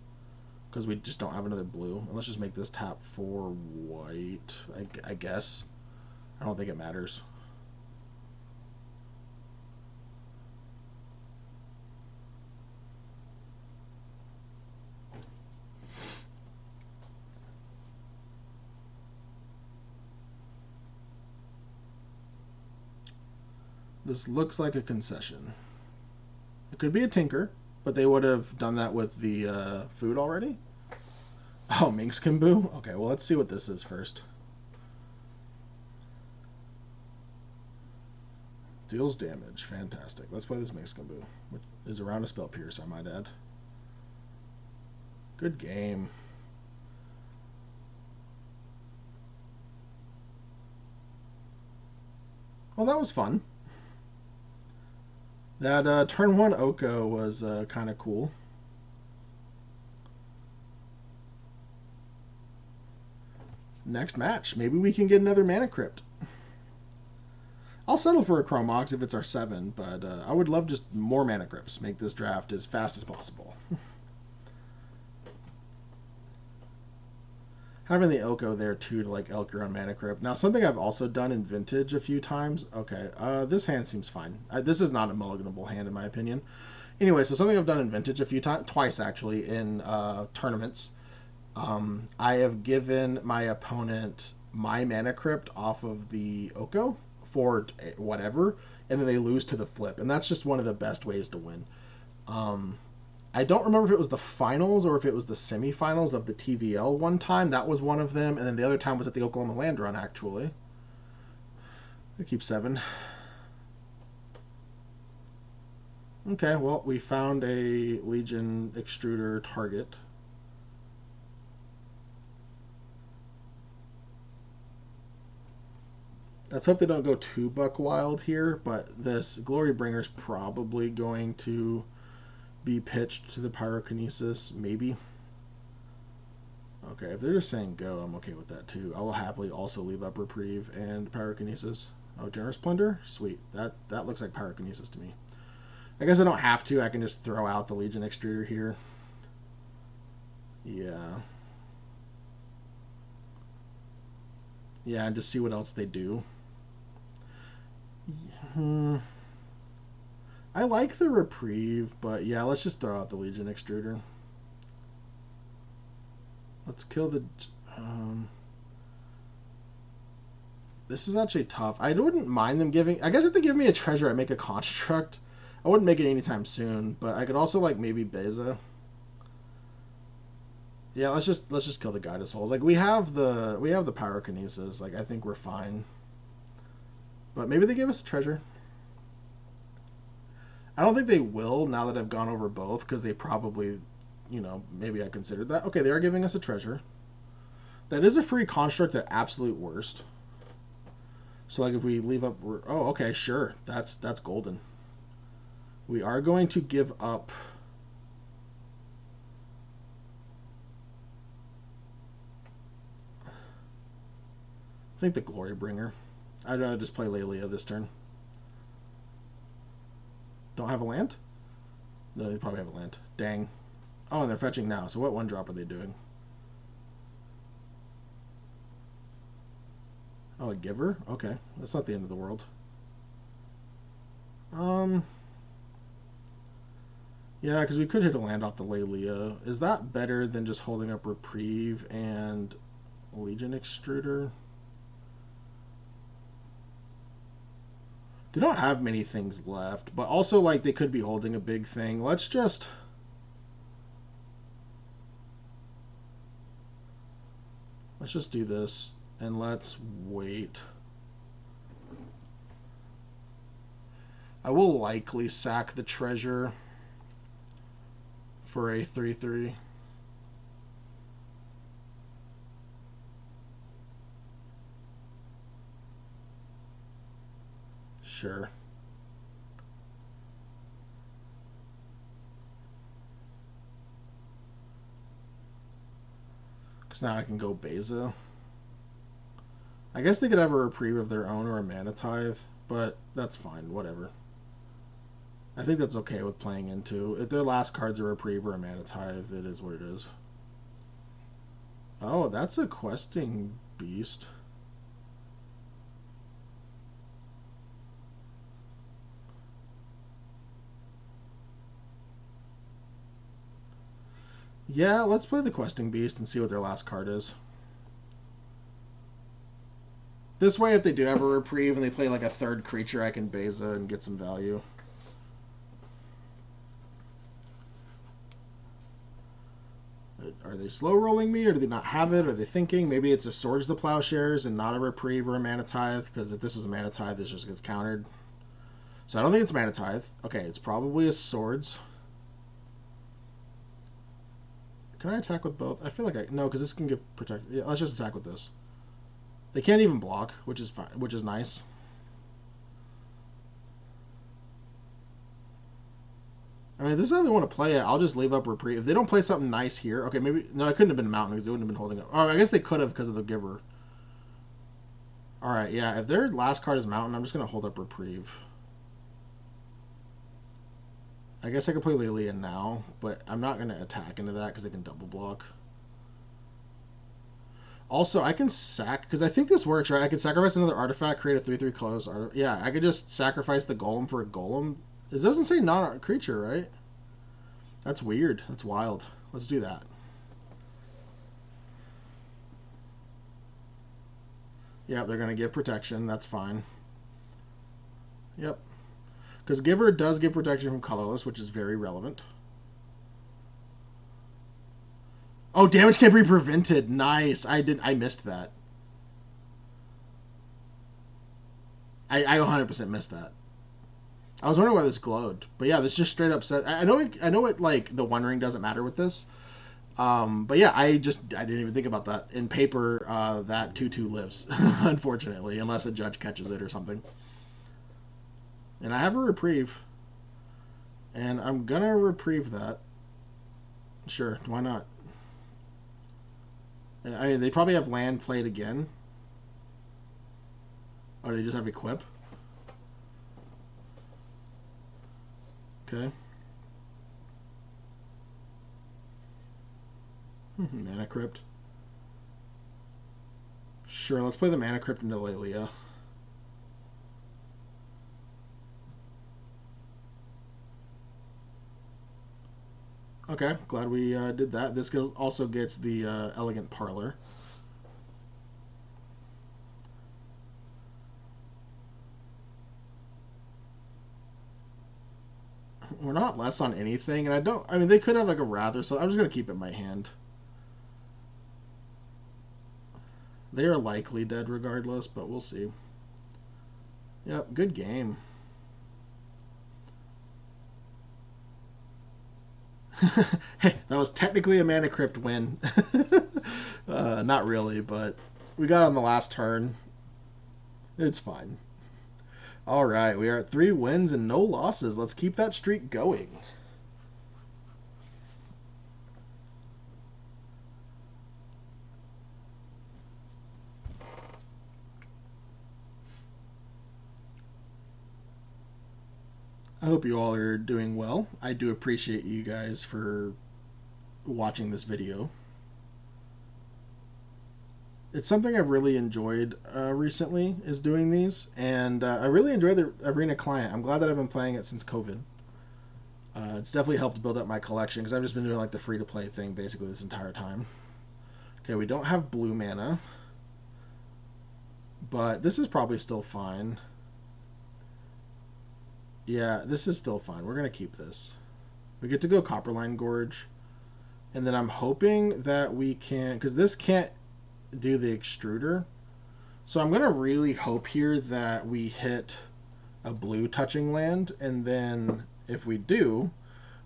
because we just don't have another blue. And let's just make this tap for white, I guess. I don't think it matters. This looks like a concession. It could be a tinker, but they would have done that with the food already. Oh, Minx Kimbu? Okay, well, let's see what this is first. Deals damage. Fantastic. Let's play this Minx Kimbu, which is around a spell pierce, I might add. Good game. Well, that was fun. That turn 1 Oko was kind of cool. Next match. Maybe we can get another Mana Crypt. I'll settle for a Chrome Mox if it's our 7, but I would love just more Mana Crypts. Make this draft as fast as possible. Having the Oko there too to like elk your own Mana Crypt. Now something I've also done in Vintage a few times. Okay, this hand seems fine. This is not a mulliganable hand in my opinion. Anyway, so something I've done in Vintage a few times, twice actually, in tournaments. I have given my opponent my Mana Crypt off of the Oko for whatever, and then they lose to the flip, and that's just one of the best ways to win. I don't remember if it was the finals or if it was the semifinals of the TVL one time. That was one of them, and then the other time was at the Oklahoma Land Run, actually. I keep 7. Okay, well, we found a Legion Extruder target. Let's hope they don't go too buck wild here, but this Glorybringer is probably going to be pitched to the Pyrokinesis, maybe. Okay, if they're just saying go, I'm okay with that too. I will happily also leave up Reprieve and Pyrokinesis. Oh, Generous Plunder? Sweet. That looks like Pyrokinesis to me. I guess I don't have to. I can just throw out the Legion Extruder here. Yeah. Yeah, and just see what else they do. I like the Reprieve, but yeah, let's just throw out the Legion Extruder. Let's kill the... this is actually tough. I wouldn't mind them giving... I guess if they give me a treasure, I make a construct. I wouldn't make it anytime soon, but I could also, like, maybe Beza. Yeah, let's just kill the Guided Souls. Like, we have the Pyrokinesis. Like, I think we're fine. But maybe they give us a treasure. I don't think they will now that I've gone over both, because they probably, maybe I considered that. Okay, they are giving us a treasure. That is a free construct at absolute worst. So, like, if we leave up... oh, okay, sure. That's golden. We are going to give up... I think the Glorybringer. I'd just play Lelia this turn. Don't have a land? No, they probably have a land. Dang. Oh, and they're fetching now. So what 1-drop are they doing? Oh, a Giver? Okay. That's not the end of the world. Yeah, because we could hit a land off the Lelia. Is that better than just holding up Reprieve and Legion Extruder? They don't have many things left, but also like they could be holding a big thing. Let's just do this and let's wait. I will likely sack the treasure for a 3/3. Sure. Because now I can go Beza. I guess they could have a Reprieve of their own or a Mana Tithe, but that's fine, whatever. I think that's okay with playing into. If their last card's a Reprieve or a Mana Tithe, it is what it is. Oh, that's a questing beast. Yeah, let's play the questing beast and see what their last card is. This way, if they do have a Reprieve and they play like a third creature, I can Beza and get some value. Are they slow rolling me, or do they not have it? Are they thinking maybe it's a Swords to Plowshares and not a Reprieve or a Mana Tithe? Because if this was a Mana Tithe, this just gets countered. So I don't think it's Mana Tithe. Okay, it's probably a Swords. Can I attack with both? I feel like no, because this can give protect. Yeah, let's just attack with this. They can't even block, which is fine, which is nice. I mean, if this is how they want to play it, I'll just leave up Reprieve. If they don't play something nice here, okay, maybe no, it couldn't have been Mountain because they wouldn't have been holding up. Oh, I guess they could have because of the Giver. All right, yeah. If their last card is Mountain, I'm just gonna hold up Reprieve. I guess I could play Lilian now, but I'm not gonna attack into that because they can double block. Also, I can sack because I think this works, right? I could sacrifice another artifact, create a 3/3 close. Yeah, I could just sacrifice the golem for a golem. It doesn't say non-creature, right? That's weird. That's wild. Let's do that. Yeah, they're gonna give protection. That's fine. Yep. Because Giver does give protection from colorless, which is very relevant. Oh, damage can't be prevented. Nice. I missed that. I 100% missed that. I was wondering why this glowed, but yeah, this just straight up said. I know it. Like the One Ring doesn't matter with this, but yeah, I didn't even think about that. In paper, that 2/2 lives, unfortunately, unless a judge catches it or something. And I have a Reprieve, and I'm gonna Reprieve that. Sure, why not? I mean, they probably have land played again, or they just have Equip. Okay. Mana Crypt. Sure, let's play the Mana Crypt into Lelia. Okay, glad we did that. This also gets the Elegant Parlor. We're not less on anything, and I mean, they could have like a Rather, so I'm just going to keep it in my hand. They are likely dead regardless, but we'll see. Yep, good game. Hey, that was technically a Mana Crypt win. Not really, but we got on the last turn. It's fine. All right, we are at 3 wins and no losses. Let's keep that streak going. I hope you all are doing well. I do appreciate you guys for watching this video. It's something I've really enjoyed recently, is doing these, and I really enjoy the Arena client. I'm glad that I've been playing it since COVID. It's definitely helped build up my collection because I've just been doing like the free-to-play thing basically this entire time. Okay, we don't have blue mana, but this is probably still fine. Yeah, this is still fine. We're going to keep this. We get to go Copperline Gorge. And then I'm hoping that we can... Because this can't do the extruder. So I'm going to really hope here that we hit a blue touching land. And then if we do,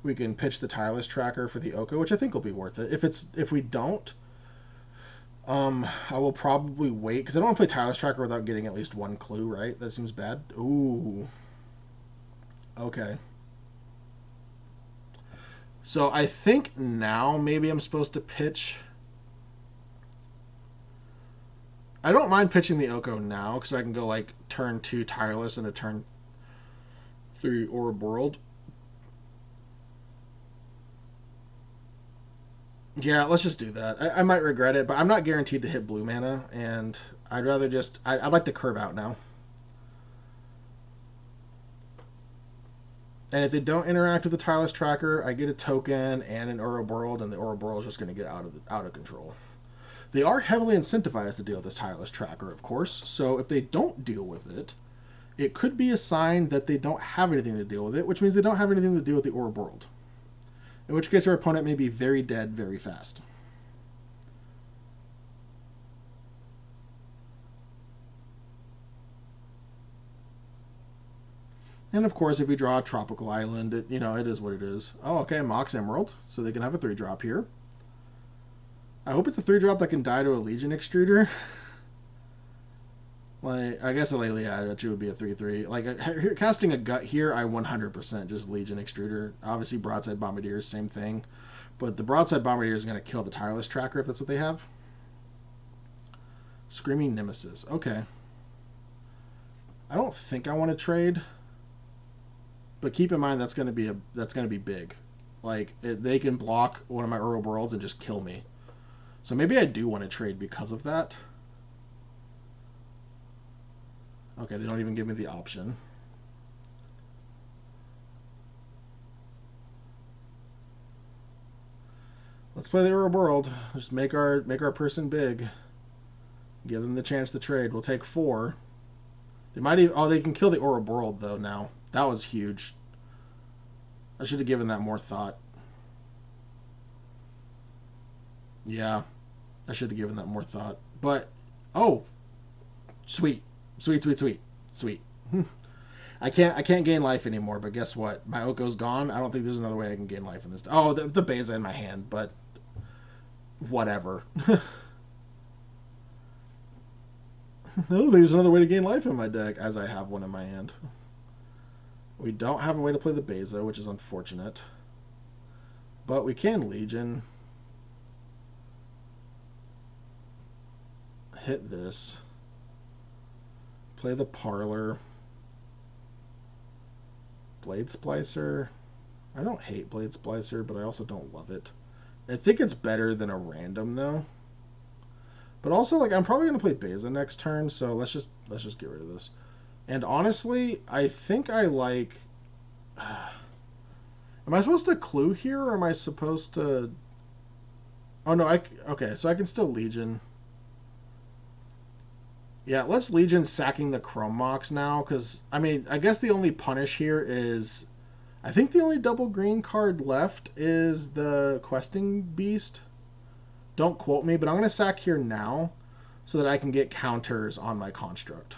we can pitch the Tireless Tracker for the Oko, which I think will be worth it. If we don't, I will probably wait. Because I don't want to play Tireless Tracker without getting at least one clue, right? That seems bad. Ooh. Okay. So I think now maybe I'm supposed to pitch. I don't mind pitching the Oko now because I can go like turn 2 Tireless and a turn 3 Orb World. Yeah, let's just do that. I might regret it, but I'm not guaranteed to hit blue mana, and I'd rather just... I'd like to curve out now. And if they don't interact with the Tireless Tracker, I get a token and an Ouroboros, and the Ouroboros is just going to get out of control. They are heavily incentivized to deal with this Tireless Tracker, of course, so if they don't deal with it, it could be a sign that they don't have anything to deal with it, which means they don't have anything to deal with the Ouroboros. In which case our opponent may be very dead very fast. And of course, if we draw a Tropical Island, it is what it is. Oh, okay, Mox Emerald, so they can have a 3-drop here. I hope it's a 3-drop that can die to a Legion Extruder. Like, I guess yeah, that would be a 3/3. Like, casting a Gut here, I 100% just Legion Extruder. Obviously, Broadside Bombardier, same thing. But the Broadside Bombardier is going to kill the Tireless Tracker if that's what they have. Screaming Nemesis. Okay. I don't think I want to trade. But keep in mind that's going to be big. Like they can block one of my Ouroboros and just kill me. So maybe I do want to trade because of that. Okay, they don't even give me the option. Let's play the Ouroboros. Just make our person big. Give them the chance to trade. We'll take 4. They might even... Oh, they can kill the Ouroboros though now. That was huge. I should have given that more thought. Yeah. I should have given that more thought. But, oh. Sweet. Sweet, sweet, sweet. Sweet. I can't gain life anymore, but guess what? My Oko's gone. I don't think there's another way I can gain life in this. Oh, the Beza in my hand, but whatever. I don't think there's another way to gain life in my deck, as I have one in my hand. We don't have a way to play the Beza, which is unfortunate. But we can Legion. Hit this. Play the Parlor. Blade Splicer. I don't hate Blade Splicer, but I also don't love it. I think it's better than a random, though. But also, like, I'm probably going to play Beza next turn, so let's just get rid of this. And honestly, I think I like... Am I supposed to Clue here, or am I supposed to... Oh, no, okay, so I can still Legion. Yeah, let's Legion sacking the Chrome Mox now, because, I mean, I guess the only punish here is... I think the only double green card left is the Questing Beast. Don't quote me, but I'm going to sack here now so that I can get counters on my Construct.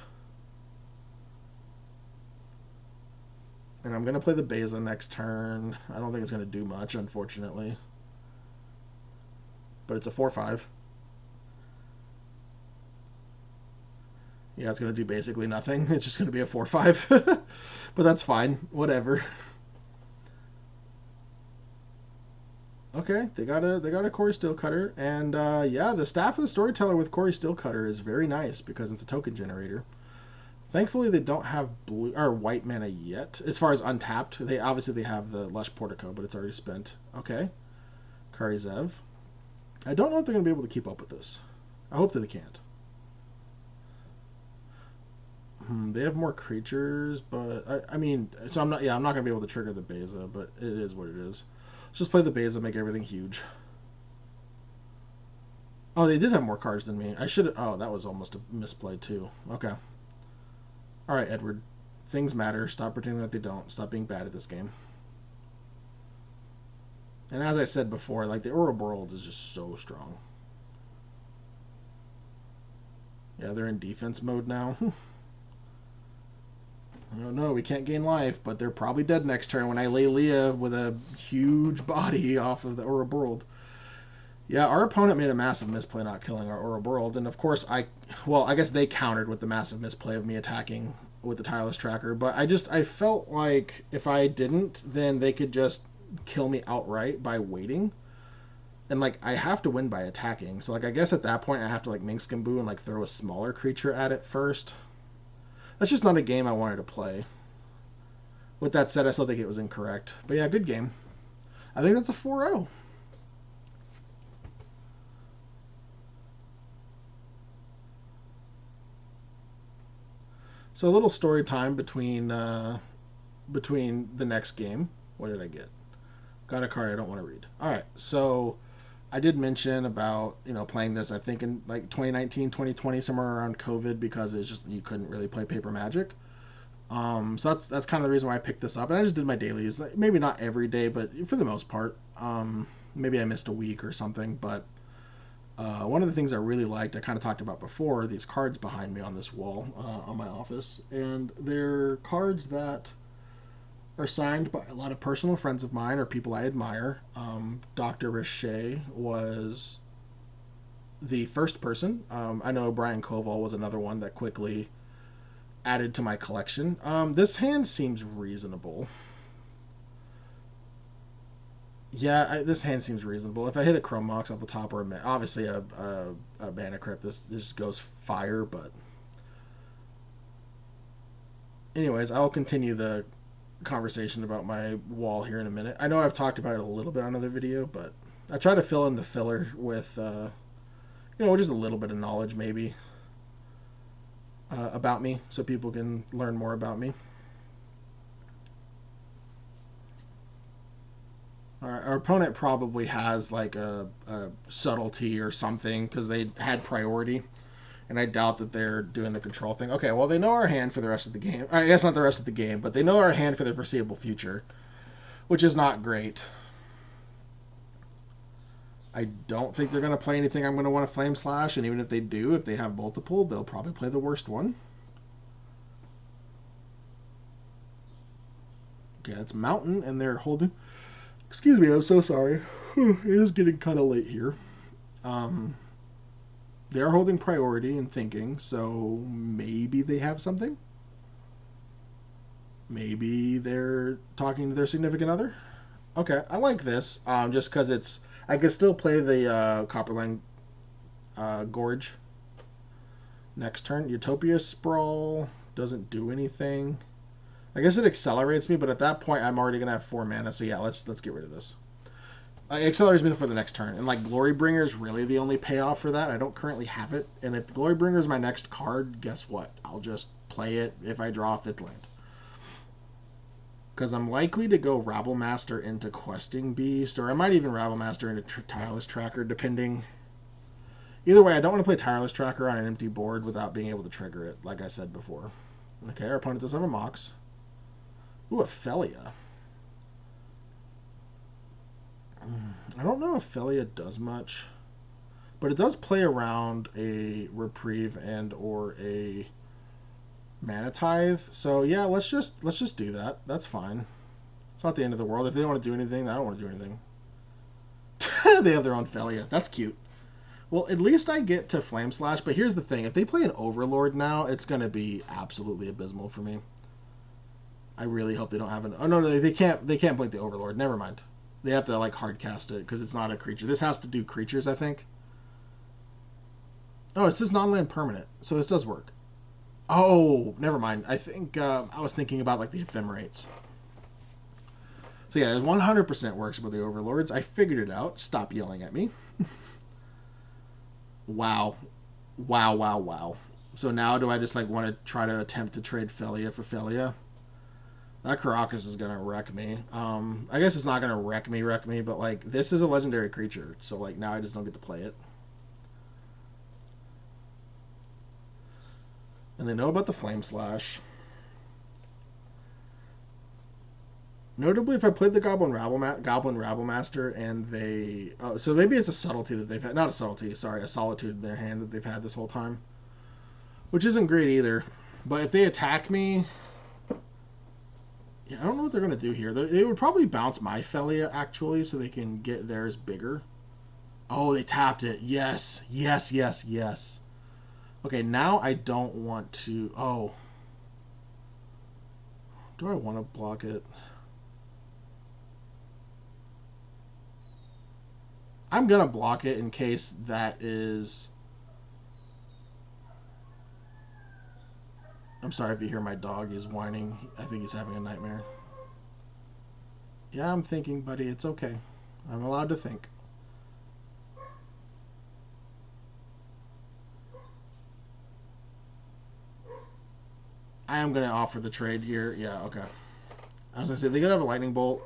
And I'm going to play the Beza next turn. I don't think it's going to do much, unfortunately. But it's a 4/5. Yeah, it's going to do basically nothing. It's just going to be a 4/5. But that's fine. Whatever. Okay, they got a Corey Steelcutter, and yeah, the Staff of the Storyteller with Corey Steelcutter is very nice because it's a token generator. Thankfully, they don't have blue or white mana yet, as far as untapped. They have the Lush Portico, but it's already spent. Okay, Karizev. I don't know if they're going to be able to keep up with this. I hope that they can't. They have more creatures, but I mean, so I'm not. Yeah, I'm not gonna be able to trigger the Beza, but it is what it is. Let's just play the Beza, make everything huge. Oh, they did have more cards than me. I should. Oh, that was almost a misplay too. Okay. All right, Edward. Things matter. Stop pretending that they don't. Stop being bad at this game. And as I said before, like the Ouroboros is just so strong. Yeah, they're in defense mode now. Oh no, we can't gain life, but they're probably dead next turn when I lay Leah with a huge body off of the Ouroboros. Yeah, our opponent made a massive misplay not killing our Ouroboros, and of course I guess they countered with the massive misplay of me attacking with the tireless tracker, but I felt like if I didn't, then they could just kill me outright by waiting. And like I have to win by attacking. So like I guess at that point I have to like Minskamboo and like throw a smaller creature at it first. That's just not a game I wanted to play. With that said, I still think it was incorrect. But yeah, good game. I think that's a 4-0. So a little story time between the next game. What did I get? Got a card I don't want to read. All right, so I did mention about playing this. I think in like 2019, 2020, somewhere around COVID, because it's just you couldn't really play Paper Magic. So that's kind of the reason why I picked this up, and I just did my dailies. Like, maybe not every day, but for the most part. Maybe I missed a week or something, but one of the things I really liked, I kind of talked about before, these cards behind me on this wall on my office, and they're cards that are signed by a lot of personal friends of mine or people I admire. Dr. Richet was the first person. I know Brian Koval was another one that quickly added to my collection. This hand seems reasonable. Yeah, this hand seems reasonable. If I hit a Chrome Mox off the top, or obviously a Mana Crypt, this goes fire, but anyways, I'll continue the conversation about my wall here in a minute. I know I've talked about it a little bit on another video, but I try to fill in the filler with, just a little bit of knowledge maybe about me, so people can learn more about me. Our opponent probably has like a subtlety or something because they had priority, and I doubt that they're doing the control thing. Okay, well, they know our hand for the rest of the game. I guess not the rest of the game, but they know our hand for the foreseeable future, which is not great. I don't think they're going to play anything I'm going to want to Flame Slash, and even if they do, if they have multiple, they'll probably play the worst one. Okay, that's Mountain, and they're holding... Excuse me, I'm so sorry. It is getting kind of late here. They're holding priority and thinking, so maybe they have something. Maybe they're talking to their significant other. Okay, I like this, just because it's... I can still play the Copperline Gorge next turn. Utopia Sprawl doesn't do anything. I guess it accelerates me, but at that point, I'm already going to have 4 mana, so yeah, let's get rid of this. It accelerates me for the next turn, and like Glorybringer is really the only payoff for that. I don't currently have it, and if Glorybringer is my next card, guess what? I'll just play it if I draw a 5th land. Because I'm likely to go Rabblemaster into Questing Beast, or I might even Rabblemaster into Tireless Tracker, depending. Either way, I don't want to play Tireless Tracker on an empty board without being able to trigger it, like I said before. Okay, our opponent does have a Mox. Ooh, Ophelia. I don't know if Ophelia does much, but it does play around a Reprieve and or a Mana Tithe. So yeah, let's just do that. That's fine. It's not the end of the world. If they don't want to do anything, I don't want to do anything. They have their own Ophelia. That's cute. Well, at least I get to Flame Slash, but here's the thing. If they play an Overlord now, it's going to be absolutely abysmal for me. I really hope they don't have an... Oh, no, they can't blink the Overlord. Never mind. They have to, like, hard cast it, because it's not a creature. This has to do creatures, I think. Oh, it says non-land permanent, so this does work. Oh, never mind. I think, I was thinking about, like, the Ephemerates. So, yeah, it 100% works with the Overlords. I figured it out. Stop yelling at me. Wow. Wow, wow, wow. So now do I just like want to try to attempt to trade Felia for Felia? That Caracas is gonna wreck me. I guess it's not gonna wreck me, but like this is a legendary creature, so like now I just don't get to play it. And they know about the Flame Slash. Notably, if I played the Goblin Rabble Master and they... Oh, so maybe it's a subtlety that they've had. Not a subtlety, sorry. A Solitude in their hand that they've had this whole time. Which isn't great either. But if they attack me... Yeah, I don't know what they're going to do here. They would probably bounce my Felia, actually, so they can get theirs bigger. Oh, they tapped it. Yes. Yes, yes, yes. Okay, now I don't want to... Oh. Do I want to block it? I'm going to block it in case that is... I'm sorry if you hear my dog. He's whining. I think he's having a nightmare. Yeah, I'm thinking, buddy. It's okay. I'm allowed to think. I am going to offer the trade here. Yeah, okay. I was going to say, they could have a Lightning Bolt.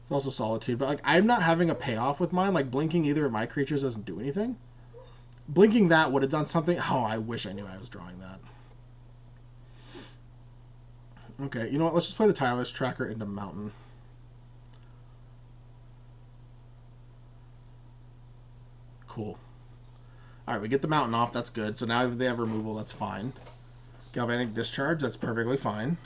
It's also Solitude. But like, I'm not having a payoff with mine. Like, blinking either of my creatures doesn't do anything. Blinking that would have done something. Oh, I wish I knew I was drawing that. Okay, you know what? Let's just play the Tireless Tracker into Mountain. Cool. Alright, we get the Mountain off. That's good. So now if they have removal, that's fine. Galvanic Discharge, that's perfectly fine.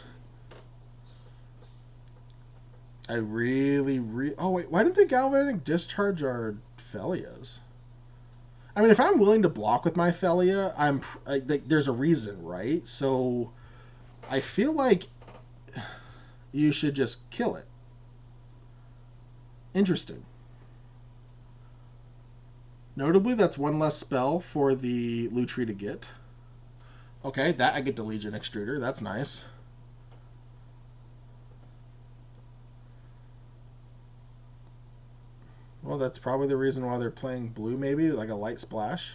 I really... Oh, wait. Why didn't they Galvanic Discharge our Felias? I mean, if I'm willing to block with my Felia, there's a reason, right? So I feel like you should just kill it. Interesting. Notably, that's one less spell for the Lutri to get. Okay, that I get to Legion Extruder. That's nice. Well, that's probably the reason why they're playing blue, maybe, like a light splash.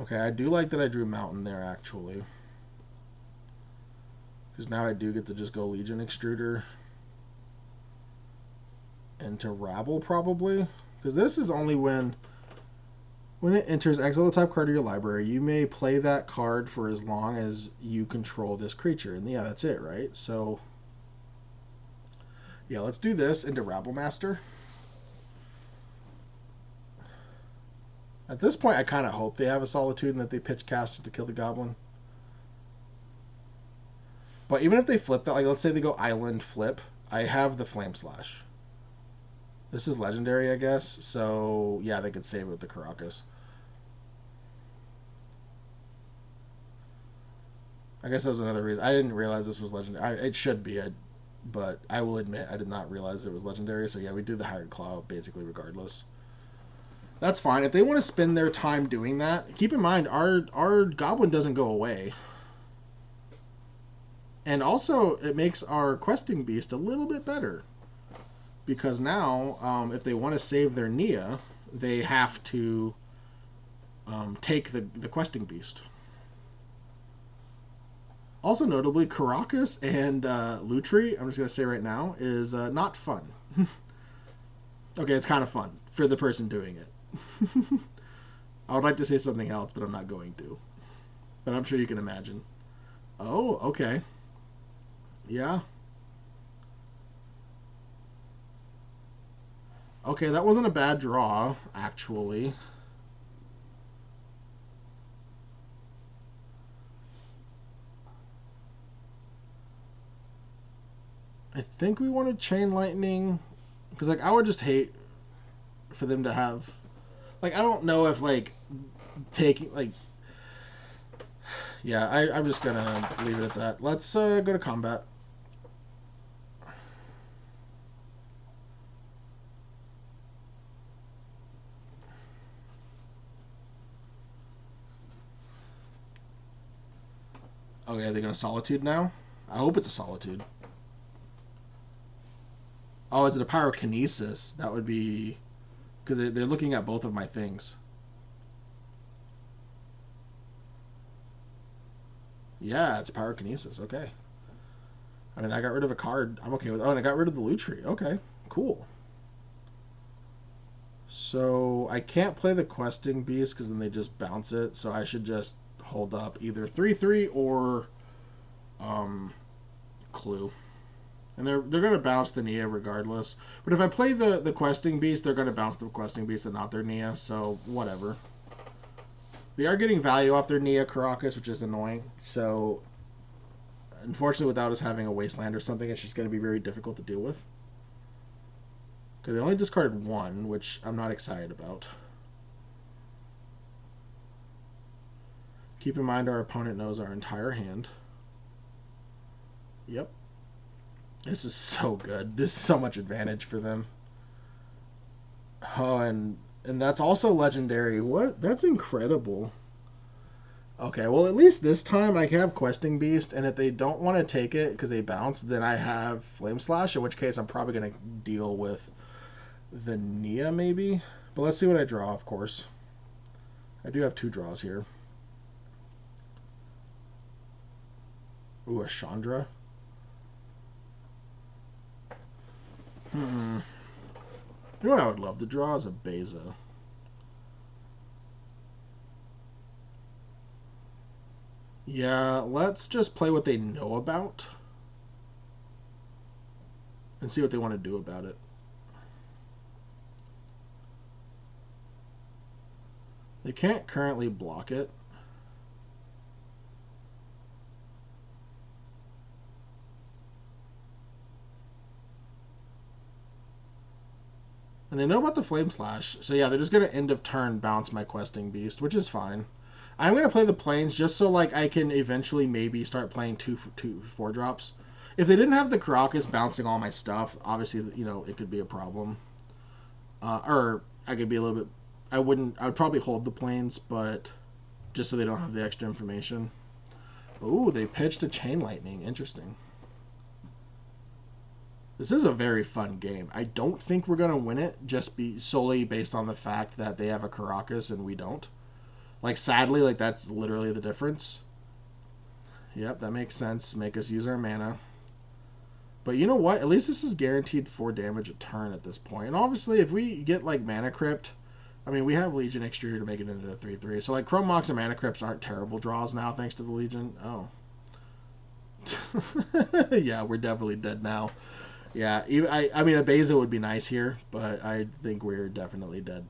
Okay, I do like that I drew Mountain there, actually. Because now I do get to just go Legion Extruder. And to Rabble, probably. Because this is only when it enters, exile the top card of your library. You may play that card for as long as you control this creature. And yeah, that's it, right? So, yeah, let's do this into Rabble Master. At this point, I kind of hope they have a Solitude and that they pitch cast it to kill the Goblin. But even if they flip that, like let's say they go Island flip, I have the Flame Slash. This is legendary, I guess. So, yeah, they could save it with the Caracas. I guess that was another reason. I didn't realize this was legendary. It should be, but I will admit I did not realize it was legendary. So, yeah, we do the Hired Claw basically regardless. That's fine. If they want to spend their time doing that, keep in mind, our Goblin doesn't go away. And also, it makes our Questing Beast a little bit better. Because now, if they want to save their Nia, they have to take the Questing Beast. Also notably, Caracas and Lutri, I'm just going to say right now, is not fun. Okay, it's kind of fun for the person doing it. I would like to say something else, but I'm not going to. But I'm sure you can imagine. Oh, okay. Yeah. Okay, that wasn't a bad draw, actually. I think we want to Chain Lightning. Because, like, I would just hate for them to have... Like, I don't know if, like, taking, like... Yeah, I'm just going to leave it at that. Let's go to combat. Okay, are they going to Solitude now? I hope it's a Solitude. Oh, is it a Pyrokinesis? That would be... Because they're looking at both of my things. Yeah, it's pyrokinesis. Okay. I mean, I got rid of a card. I'm okay with. Oh, and I got rid of the loot tree. Okay, cool. So I can't play the questing beast because then they just bounce it. So I should just hold up either 3/3 or um, clue. And they're gonna bounce the Nia regardless. But if I play the questing beast, they're gonna bounce the questing beast and not their Nia. So whatever. They are getting value off their Nia Caracas, which is annoying. So unfortunately, without us having a wasteland or something, it's just gonna be very difficult to deal with. Because they only discarded one, which I'm not excited about. Keep in mind our opponent knows our entire hand. Yep. This is so good. This is so much advantage for them. Oh, and that's also legendary. What? That's incredible. Okay, well at least this time I have Questing Beast, and if they don't want to take it because they bounce, then I have Flame Slash. In which case I'm probably gonna deal with the Nia maybe. But let's see what I draw. Of course, I do have two draws here. Ooh, a Chandra. Hmm. You know what I would love to draw is a Beza. Yeah, let's just play what they know about and see what they want to do about it. They can't currently block it. And they know about the Flame Slash. So yeah, they're just going to end of turn bounce my Questing Beast, which is fine. I'm going to play the Plains just so like I can eventually maybe start playing two 4-drops. If they didn't have the Caracas bouncing all my stuff, obviously, you know, it could be a problem. Or I could be a little bit... I would probably hold the Plains, but just so they don't have the extra information. Ooh, they pitched a Chain Lightning. Interesting. This is a very fun game. I don't think we're going to win it just solely based on the fact that they have a Caracas and we don't. Like, sadly, like that's literally the difference. Yep, that makes sense. Make us use our mana. But you know what? At least this is guaranteed 4 damage a turn at this point. And obviously, if we get like Mana Crypt, I mean, we have Legion Exterior to make it into a 3/3. So like Chrome Mox and Mana Crypts aren't terrible draws now thanks to the Legion. Oh. Yeah, we're definitely dead now. Yeah, I mean, a Beza would be nice here, but I think we're definitely dead.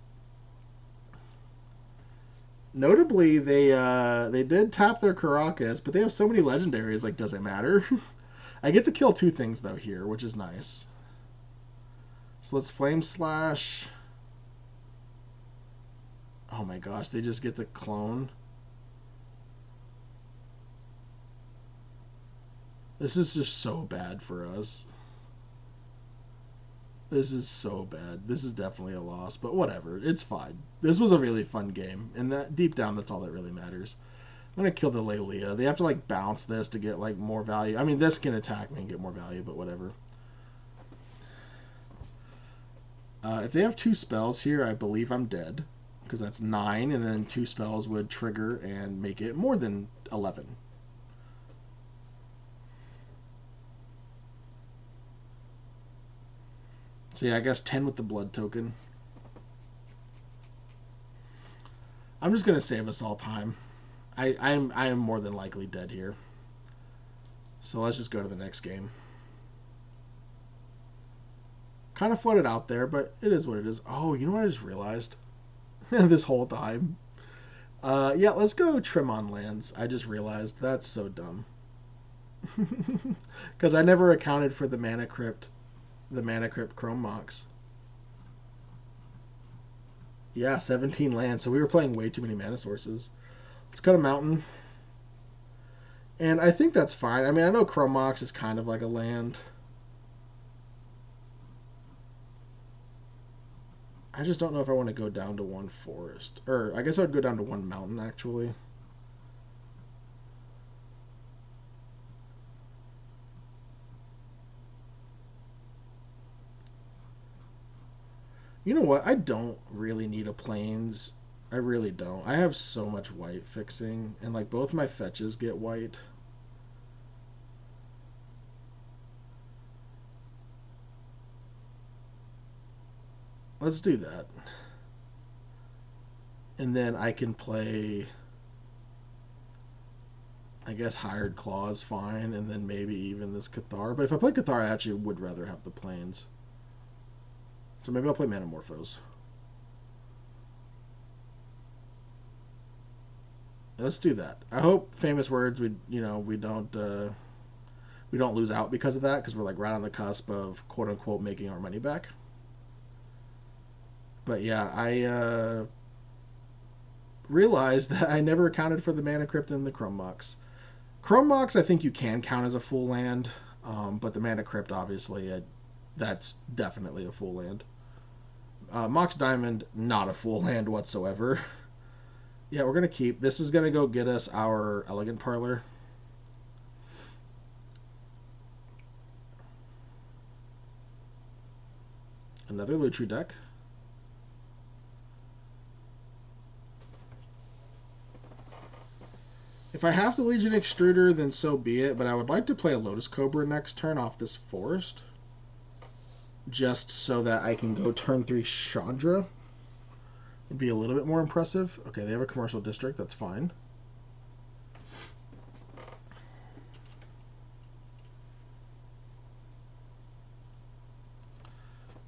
Notably, they did tap their Caracas, but they have so many legendaries. Like, does it matter? I get to kill 2 things though here, which is nice. So let's Flame Slash. Oh my gosh, they just get the clone. This is just so bad for us. This is so bad. This is definitely a loss, but whatever. It's fine. This was a really fun game, and that deep down, that's all that really matters. I'm gonna kill the Lelia. They have to like bounce this to get like more value. I mean, this can attack me and get more value, but whatever. If they have 2 spells here, I believe I'm dead because that's 9, and then 2 spells would trigger and make it more than 11. So yeah, I guess 10 with the blood token. I'm just gonna save us all time. I am more than likely dead here. So let's just go to the next game. Kind of flooded out there, but it is what it is. Oh, you know what I just realized? This whole time. Yeah, let's go trim on lands. I just realized that's so dumb. Because I never accounted for the Mana Crypt Chrome Mox. Yeah, 17 lands. So we were playing way too many mana sources. Let's go to Mountain. And I think that's fine. I mean, I know Chrome Mox is kind of like a land. I just don't know if I want to go down to 1 forest. Or, I guess I would go down to 1 mountain, actually. You know what? I don't really need a plains. I really don't. I have so much white fixing. And, like, both my fetches get white. Let's do that. And then I can play, I guess, Hired Claw's fine, and then maybe even this Cathar. But if I play Cathar, I actually would rather have the Plains. So maybe I'll play Manamorphose. Let's do that. I hope Famous Words we don't lose out because of that, because we're like right on the cusp of quote unquote making our money back. But yeah, I realized that I never accounted for the Mana Crypt and the Chrome Mox. Chrome Mox, I think you can count as a full land, but the Mana Crypt, obviously, that's definitely a full land. Mox Diamond, not a full land whatsoever. Yeah, we're going to keep. This is going to go get us our Elegant Parlor. Another Lutri deck. If I have to Legion Extruder, then so be it, but I would like to play a Lotus Cobra next turn off this forest. Just so that I can go turn 3 Chandra. Would be a little bit more impressive. Okay, they have a commercial district, that's fine.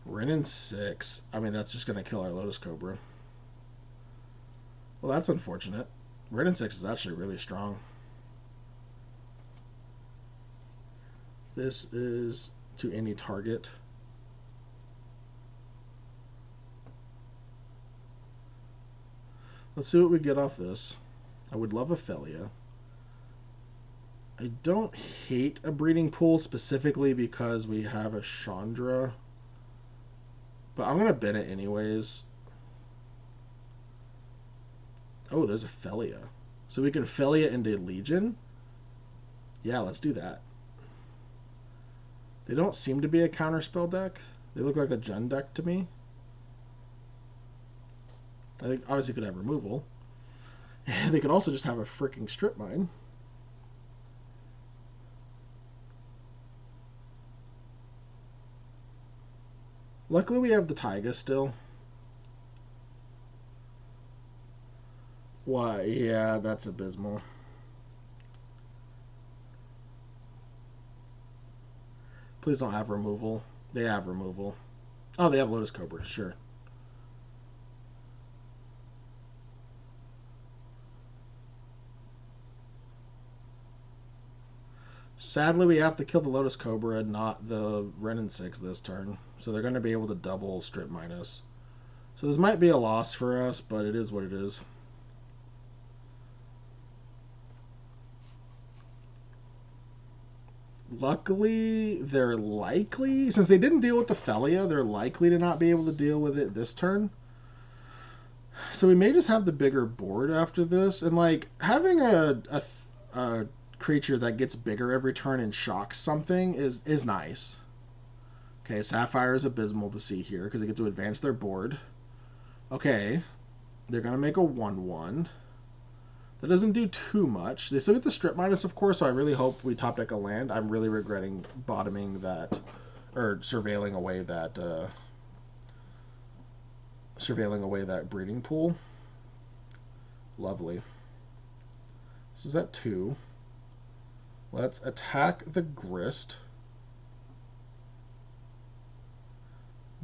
Renin 6. I mean, that's just going to kill our Lotus Cobra. Well, that's unfortunate. Renin 6 is actually really strong. This is to any target. Let's see what we get off this. I would love a Felia. I don't hate a breeding pool specifically because we have a Chandra. But I'm going to bin it anyways. Oh, there's a Felia. So we can Felia into Legion? Yeah, let's do that. They don't seem to be a counterspell deck. They look like a Jund deck to me. I think obviously could have removal. They could also just have a freaking Strip Mine. Luckily we have the Taiga still. Why? Yeah, that's abysmal. Please don't have removal. They have removal. Oh, they have Lotus Cobra, sure. Sadly, we have to kill the Lotus Cobra, not the Renin 6 this turn. So they're going to be able to double Strip Minus. So this might be a loss for us, but it is what it is. Luckily, they're likely, since they didn't deal with the Felia, they're likely to not be able to deal with it this turn. So we may just have the bigger board after this. And, like, having a creature that gets bigger every turn and shocks something is nice. Okay, Sapphire is abysmal to see here because they get to advance their board. Okay, they're going to make a 1/1. That doesn't do too much. They still get the Strip Minus, of course, so I really hope we top deck a land. I'm really regretting bottoming that, or surveilling away that breeding pool. Lovely. This is at 2. Let's attack the Grist.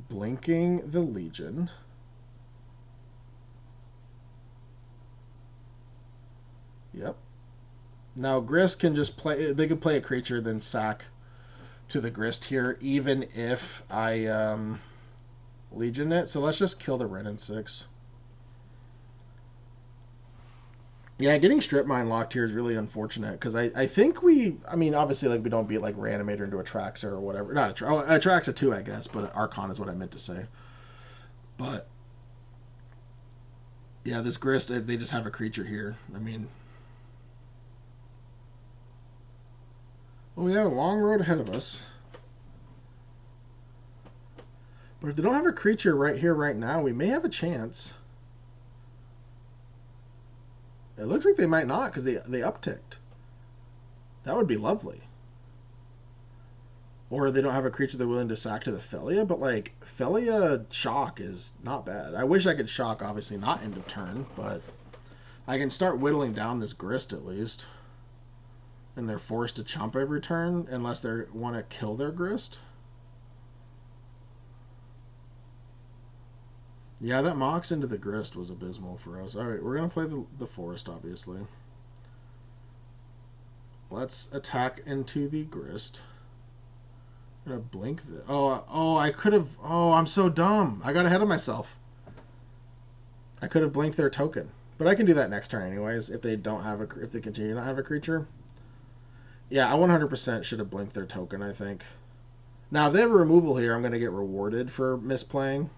Blinking the Legion. Yep. Now Grist can just play. They could play a creature, then sack to the Grist here, even if I Legion it. So let's just kill the Renin 6. Yeah, getting Strip Mine locked here is really unfortunate because I think I mean, obviously, like we don't beat like Reanimator into a Traxer or whatever. Not a Traxa 2, I guess, but Archon is what I meant to say. But yeah, this Grist, if they just have a creature here, I mean. Well, we have a long road ahead of us. But if they don't have a creature right here, right now, we may have a chance. It looks like they might not because they upticked. That would be lovely. Or they don't have a creature they're willing to sack to the Felia, but like Felia shock is not bad. I wish I could shock, obviously not end of turn, but I can start whittling down this Grist at least. And they're forced to chump every turn unless they want to kill their Grist. Yeah, that Mox into the Grist was abysmal for us. Alright, we're going to play the Forest, obviously. Let's attack into the Grist. I'm going to blink this. Oh, I could have... Oh, I'm so dumb. I got ahead of myself. I could have blinked their token. But I can do that next turn anyways if they don't have if they continue to not have a creature. Yeah, I 100% should have blinked their token, I think. Now, if they have a removal here, I'm going to get rewarded for misplaying.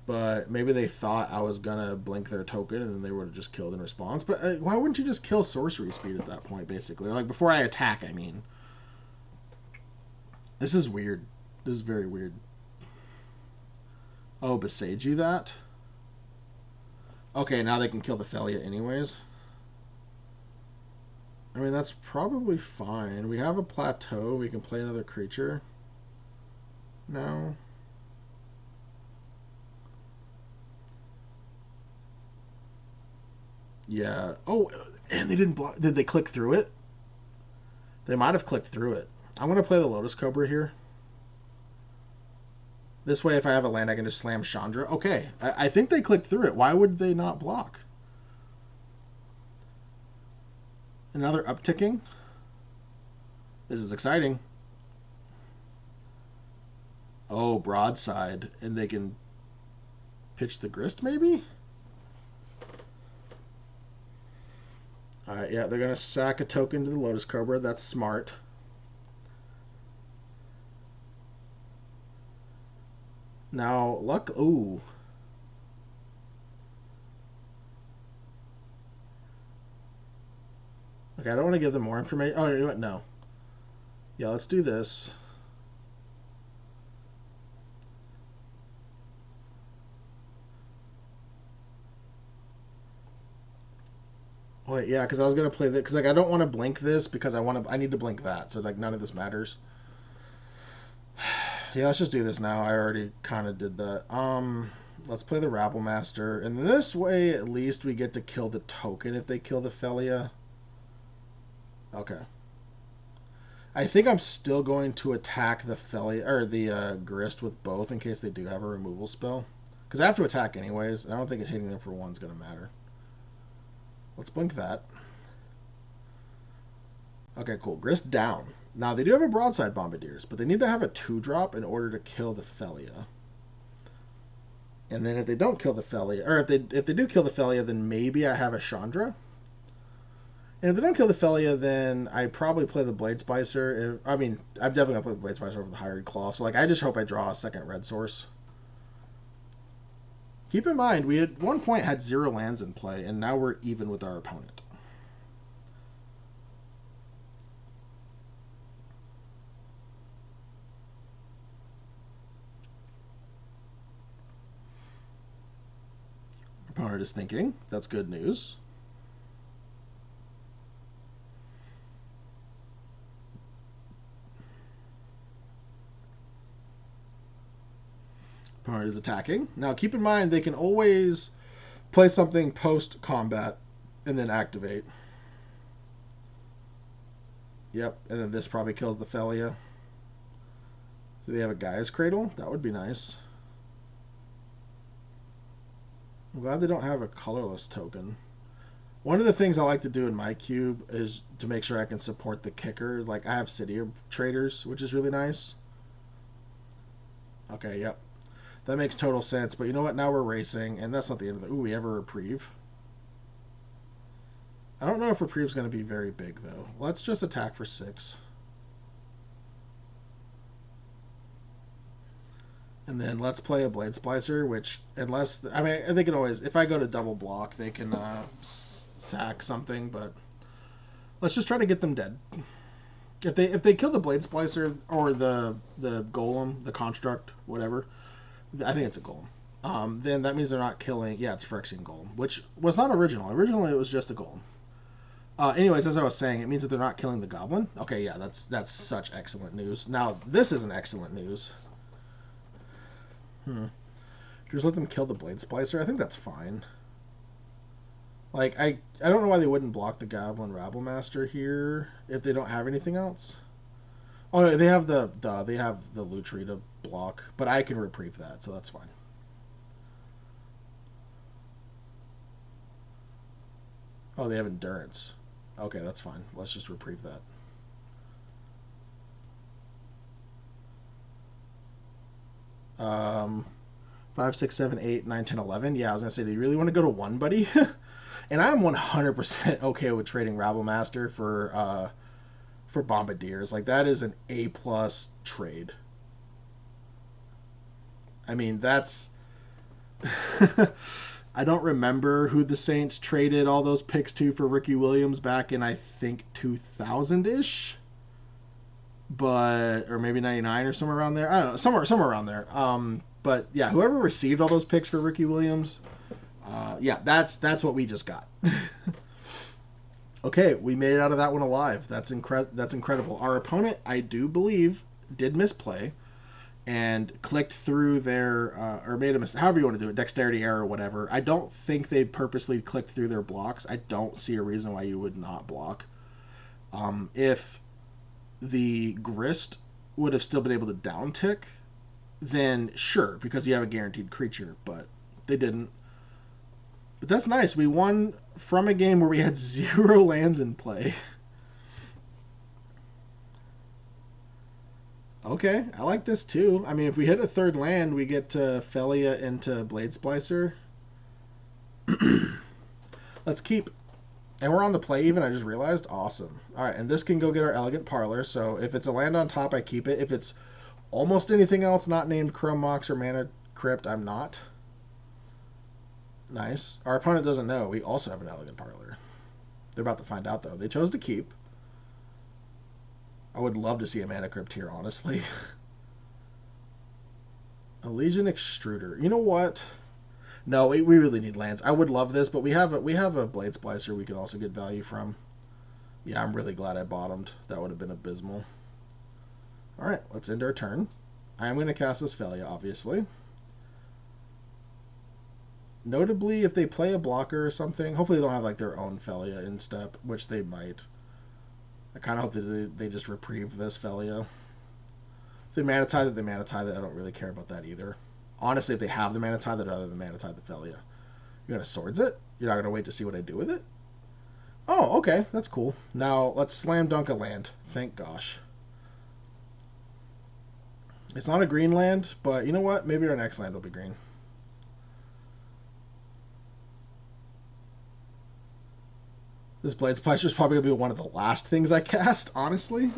But maybe they thought I was going to blink their token and then they would have just killed in response. But why wouldn't you just kill sorcery speed at that point, basically? Like, before I attack, I mean. This is weird. This is very weird. Oh, Besage you that? Okay, now they can kill the Felia anyways. I mean, that's probably fine. We have a plateau. We can play another creature. No. Yeah. Oh, and they didn't block. Did they click through it? They might have clicked through it. I'm going to play the Lotus Cobra here. This way, if I have a land, I can just slam Chandra. Okay. I think they clicked through it. Why would they not block? Another upticking. This is exciting. Oh, broadside. And they can pitch the Grist, maybe? Alright, yeah, they're going to sack a token to the Lotus Cobra. That's smart. Now, luck... Ooh. Okay, I don't want to give them more information. Oh, you know what? No. Yeah, let's do this. Wait, yeah, because I was gonna play that because like I don't want to blink this because I need to blink that, so like none of this matters. Yeah, let's just do this now. I already kind of did that. Let's play the Rabble Master, and this way at least we get to kill the token if they kill the Felia. Okay. I think I'm still going to attack the Felia or the Grist with both in case they do have a removal spell, because I have to attack anyways. And I don't think hitting them for one's gonna matter. Let's blink that. Okay, cool. Grist down. Now, they do have a Broadside Bombardiers, but they need to have a 2-drop in order to kill the Felia. And then if they don't kill the Felia, or if they do kill the Felia, then maybe I have a Chandra. And if they don't kill the Felia, then I probably play the Blade Splicer. I mean, I'm definitely going to play the Blade Splicer over the Hired Claw. So, like, I just hope I draw a second red source. Keep in mind, we at one point had 0 lands in play, and now we're even with our opponent. Opponent is thinking. That's good news. Opponent is attacking. Now, keep in mind, they can always play something post-combat and then activate. Yep, and then this probably kills the Felia. Do they have a Gaia's Cradle? That would be nice. I'm glad they don't have a colorless token. One of the things I like to do in my cube is to make sure I can support the kicker. Like, I have City of Traders, which is really nice. Okay, yep. That makes total sense, but you know what? Now we're racing, and that's not the end of the... Ooh, we have a reprieve. I don't know if reprieve's going to be very big, though. Let's just attack for 6. And then let's play a Blade Splicer, which, unless... I mean, they can always... If I go to double block, they can sack something, but... Let's just try to get them dead. If they kill the Blade Splicer, or the Golem, the Construct, whatever... I think it's a Golem. Then that means they're not killing... Yeah, it's a Phyrexian Golem, which was not original. Originally, it was just a Golem. Anyways, as I was saying, it means that they're not killing the goblin. Okay, yeah, that's such excellent news. Now, this is an excellent news. Just let them kill the Blade Splicer. I think that's fine. Like, I don't know why they wouldn't block the Goblin Rabblemaster here if they don't have anything else. Oh, no, they have the Lutri to block, but I can reprieve that, so that's fine. Oh, they have Endurance. Okay, that's fine. Let's just reprieve that. Um, 5, 6, 7, 8, 9, 10, 11. Yeah, I was gonna say, do you really want to go to 1, buddy? And I'm 100% okay with trading Rabblemaster for Bombardiers. Like, that is an A+ trade. I mean, that's I don't remember who the Saints traded all those picks to for Ricky Williams back in, I think, 2000-ish, but or maybe 99 or somewhere around there. I don't know, somewhere around there. But yeah, whoever received all those picks for Ricky Williams, yeah, that's what we just got. Okay, we made it out of that one alive. That's incredible. Our opponent, I do believe, did misplay and clicked through their or made a mistake, however you want to do it, dexterity error or whatever. I don't think they purposely clicked through their blocks. I don't see a reason why you would not block. If the Grist would have still been able to down tick, then sure, because you have a guaranteed creature, but they didn't. But that's nice. We won from a game where we had 0 lands in play. Okay, I like this too. I mean, if we hit a 3rd land, we get Felia into Blade Splicer. Let's keep. And we're on the play even, I just realized. Awesome. Alright, and this can go get our Elegant Parlor. So if it's a land on top, I keep it. If it's almost anything else not named Chrome Mox or Mana Crypt, I'm not. Nice. Our opponent doesn't know. We also have an Elegant Parlor. They're about to find out, though. They chose to keep. I would love to see a Mana Crypt here, honestly. Elysian Extruder. You know what? No, we really need lands. I would love this, but we have a Blade Splicer we could also get value from. Yeah, I'm really glad I bottomed. That would have been abysmal. Alright, let's end our turn. I am going to cast this Felia, obviously. Notably, if they play a blocker or something, hopefully they don't have like their own Felia in step, which they might. I kind of hope that they just reprieve this Felia. If they Mana Tithe it, they Mana Tithe it. I don't really care about that either. Honestly, if they have the Mana Tithe, I'd rather than Mana Tithe the Felia. You're going to Swords it? You're not going to wait to see what I do with it? Oh, okay. That's cool. Now, let's slam dunk a land. Thank gosh. It's not a green land, but you know what? Maybe our next land will be green. This Blade Splicer is probably going to be one of the last things I cast, honestly.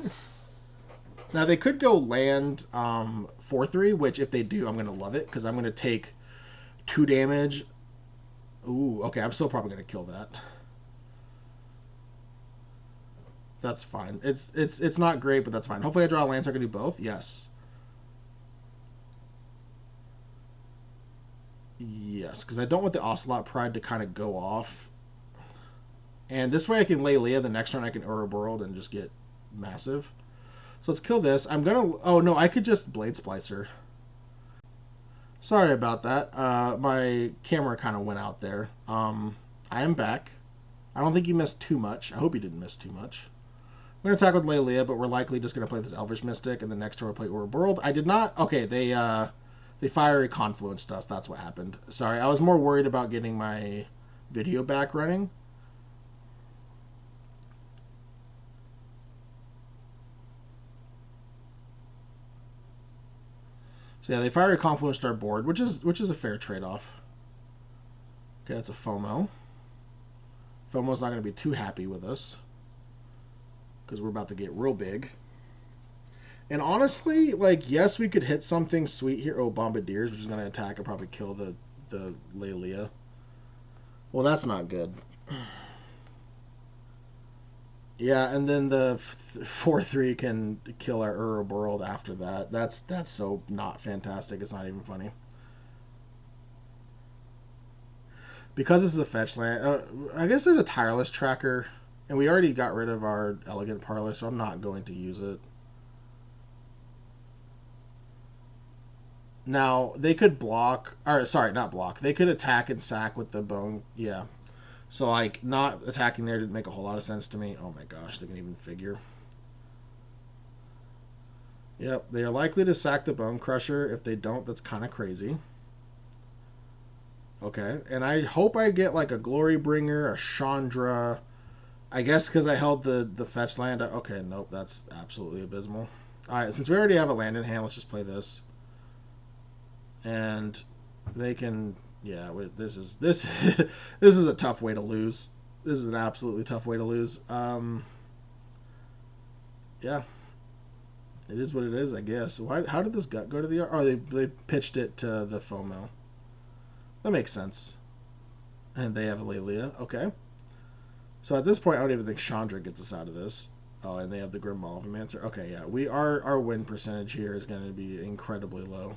Now, they could go land 4/3, which if they do, I'm going to love it, because I'm going to take 2 damage. Ooh, okay, I'm still probably going to kill that. That's fine. It's not great, but that's fine. Hopefully I draw a land so I can do both. Yes. Yes, because I don't want the Ocelot Pride to kind of go off. And this way I can lay Leah. The next turn I can Ouroboros and just get massive. So let's kill this. I'm going to... Oh, no, I could just Blade Splicer. Sorry about that. My camera kind of went out there. I am back. I don't think he missed too much. I hope he didn't miss too much. I'm going to attack with Leia, but we're likely just going to play this Elvish Mystic, and the next turn we'll play Ouroboros. I did not... Okay, they Fiery Confluenced us. That's what happened. Sorry, I was more worried about getting my video back running. So yeah, they Fiery Confluenced our board, which is a fair trade-off. Okay, that's a FOMO. FOMO's not going to be too happy with us, because we're about to get real big. And honestly, like, yes, we could hit something sweet here. Oh, Bombardiers, which is going to attack and probably kill the Lelia. Well, that's not good. Yeah, and then the 4/3 can kill our Ouroboros after that. That's so not fantastic. It's not even funny. Because this is a fetch land, I guess there's a Tireless Tracker. And we already got rid of our Elegant Parlor, so I'm not going to use it. Now, they could block, or sorry, not block. They could attack and sack with the bone. Yeah. So, like, not attacking there didn't make a whole lot of sense to me. Oh my gosh, they can even figure. Yep, they are likely to sack the Bone Crusher. If they don't, that's kind of crazy. Okay, and I hope I get like a Glory Bringer, a Chandra. I guess because I held the fetch land. Okay, nope, that's absolutely abysmal. All right, since we already have a land in hand, let's just play this. And they can, yeah. This is this this is a tough way to lose. This is an absolutely tough way to lose. Yeah, it is what it is, I guess. Why? How did this gut go to the? Oh, they pitched it to the FOMO. That makes sense. And they have a Lelia. Okay. So at this point, I don't even think Chandra gets us out of this. Oh, and they have the Grim Mancer. Okay, yeah. Our win percentage here is going to be incredibly low.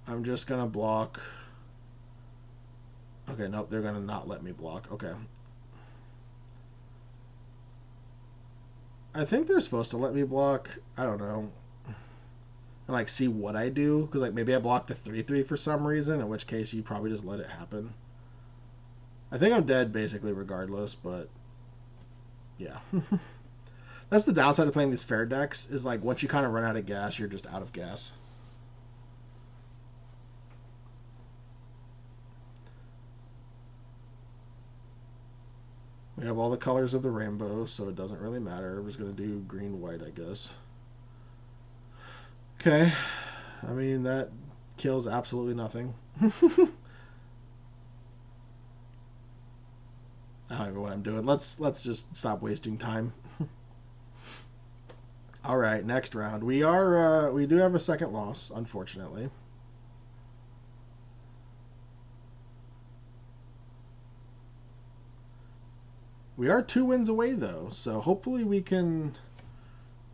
I'm just going to block. Okay, nope. They're going to not let me block. Okay. I think they're supposed to let me block. I don't know. And like see what I do, because like maybe I block the 3/3 for some reason, in which case you probably just let it happen. I think I'm dead basically regardless, but yeah. That's the downside of playing these fair decks, is like once you kind of run out of gas, you're just out of gas. We have all the colors of the rainbow, so it doesn't really matter. We're just going to do green-white, I guess. Okay. I mean, that kills absolutely nothing. I don't know what I'm doing. Let's just stop wasting time. All right, next round. We do have a second loss, unfortunately. We are 2 wins away though, so hopefully we can,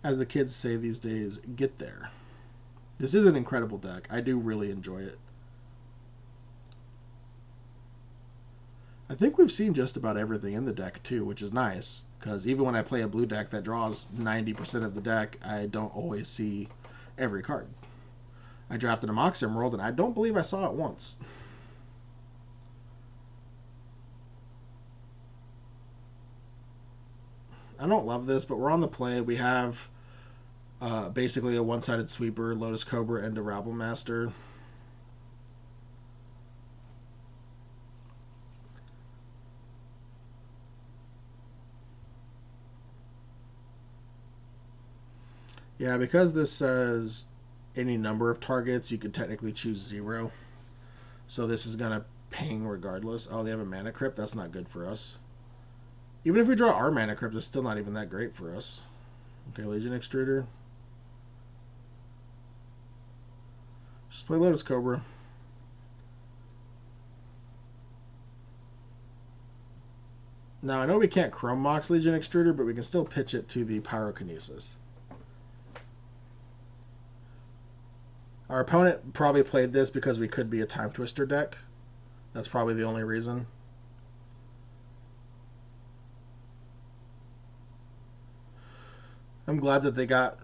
as the kids say these days, get there. This is an incredible deck. I do really enjoy it. I think we've seen just about everything in the deck too, which is nice, because even when I play a blue deck that draws 90% of the deck, I don't always see every card. I drafted a Mox Emerald, and I don't believe I saw it once. I don't love this, but we're on the play. We have basically a one-sided sweeper, Lotus Cobra, and a Rabble Master. Yeah, because this says any number of targets, you could technically choose 0. So this is going to ping regardless. Oh, they have a Mana Crypt? That's not good for us. Even if we draw our Mana Crypt, it's still not even that great for us. Okay, Legion Extruder. Just play Lotus Cobra. Now, I know we can't Chrome Mox Legion Extruder, but we can still pitch it to the Pyrokinesis. Our opponent probably played this because we could be a Time Twister deck. That's probably the only reason. I'm glad that they got...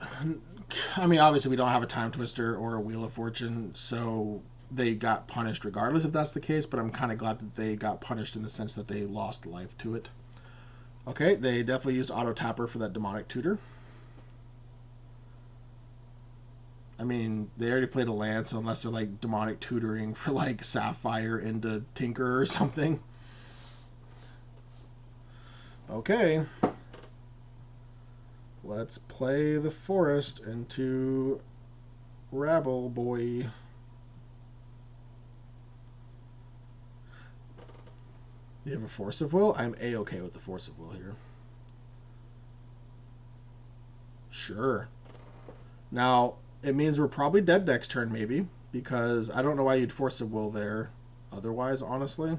I mean, obviously we don't have a Time Twister or a Wheel of Fortune, so they got punished regardless if that's the case, but I'm kind of glad that they got punished in the sense that they lost life to it. Okay, they definitely used Auto Tapper for that Demonic Tutor. I mean, they already played a land, so unless they're like Demonic Tutoring for like Sapphire into Tinker or something. Okay. Let's play the Forest into Rabble Boy. You have a Force of Will? I'm A-okay with the Force of Will here. Sure. Now, it means we're probably dead next turn, maybe, because I don't know why you'd Force of Will there otherwise, honestly.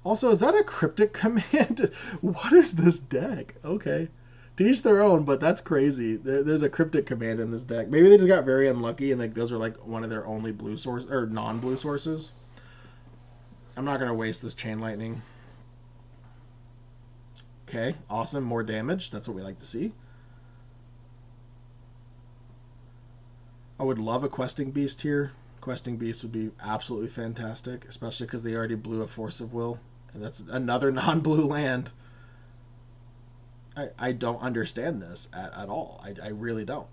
Also, is that a Cryptic Command? What is this deck? Okay. To each their own, but that's crazy. There's a cryptic command in this deck. Maybe they just got very unlucky and like those are like one of their only blue source or non-blue sources. I'm not gonna waste this chain lightning. Okay, awesome. More damage. That's what we like to see. I would love a questing beast here. Questing beast would be absolutely fantastic, especially because they already blew a force of will, and that's another non-blue land. I don't understand this at all. I really don't.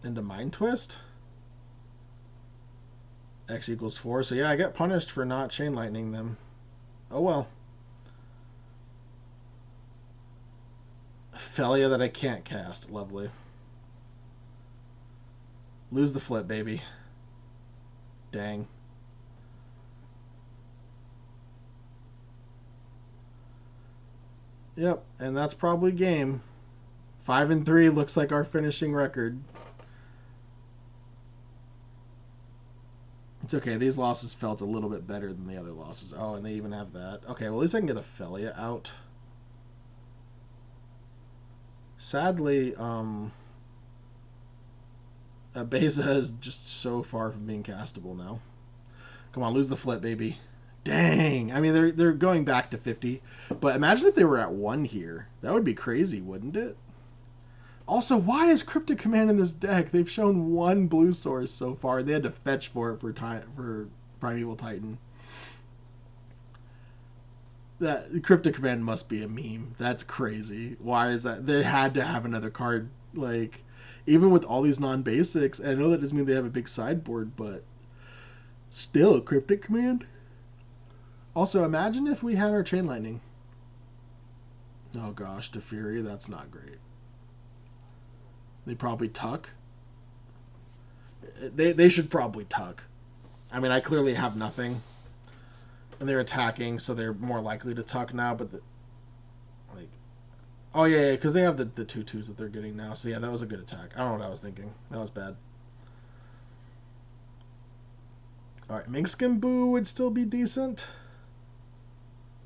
Into Mind Twist? X equals 4. So yeah, I get punished for not chain lightning them. Oh well. Felia that I can't cast. Lovely. Lose the flip, baby. Dang. Yep, and that's probably game. 5-3 looks like our finishing record. It's okay. These losses felt a little bit better than the other losses. Oh, and they even have that. Okay, well, at least I can get a Felia out. Sadly, Beza is just so far from being castable now. Come on, lose the flip, baby. Dang. I mean, they're going back to 50. But imagine if they were at 1 here. That would be crazy, wouldn't it? Also, why is Cryptic Command in this deck? They've shown 1 blue source so far. They had to fetch for it for Primeval Titan. That Cryptic Command must be a meme. That's crazy. Why is that? They had to have another card. Like, even with all these non-basics, and I know that doesn't mean they have a big sideboard, but still, Cryptic Command? Also, imagine if we had our Chain Lightning. Oh gosh, Teferi, that's not great. They probably tuck. They should probably tuck. I mean, I clearly have nothing. And they're attacking, so they're more likely to tuck now, but like... Oh yeah, because they have the 2/2s that they're getting now. So yeah, that was a good attack. I don't know what I was thinking. That was bad. Alright, Minkskin Boo would still be decent.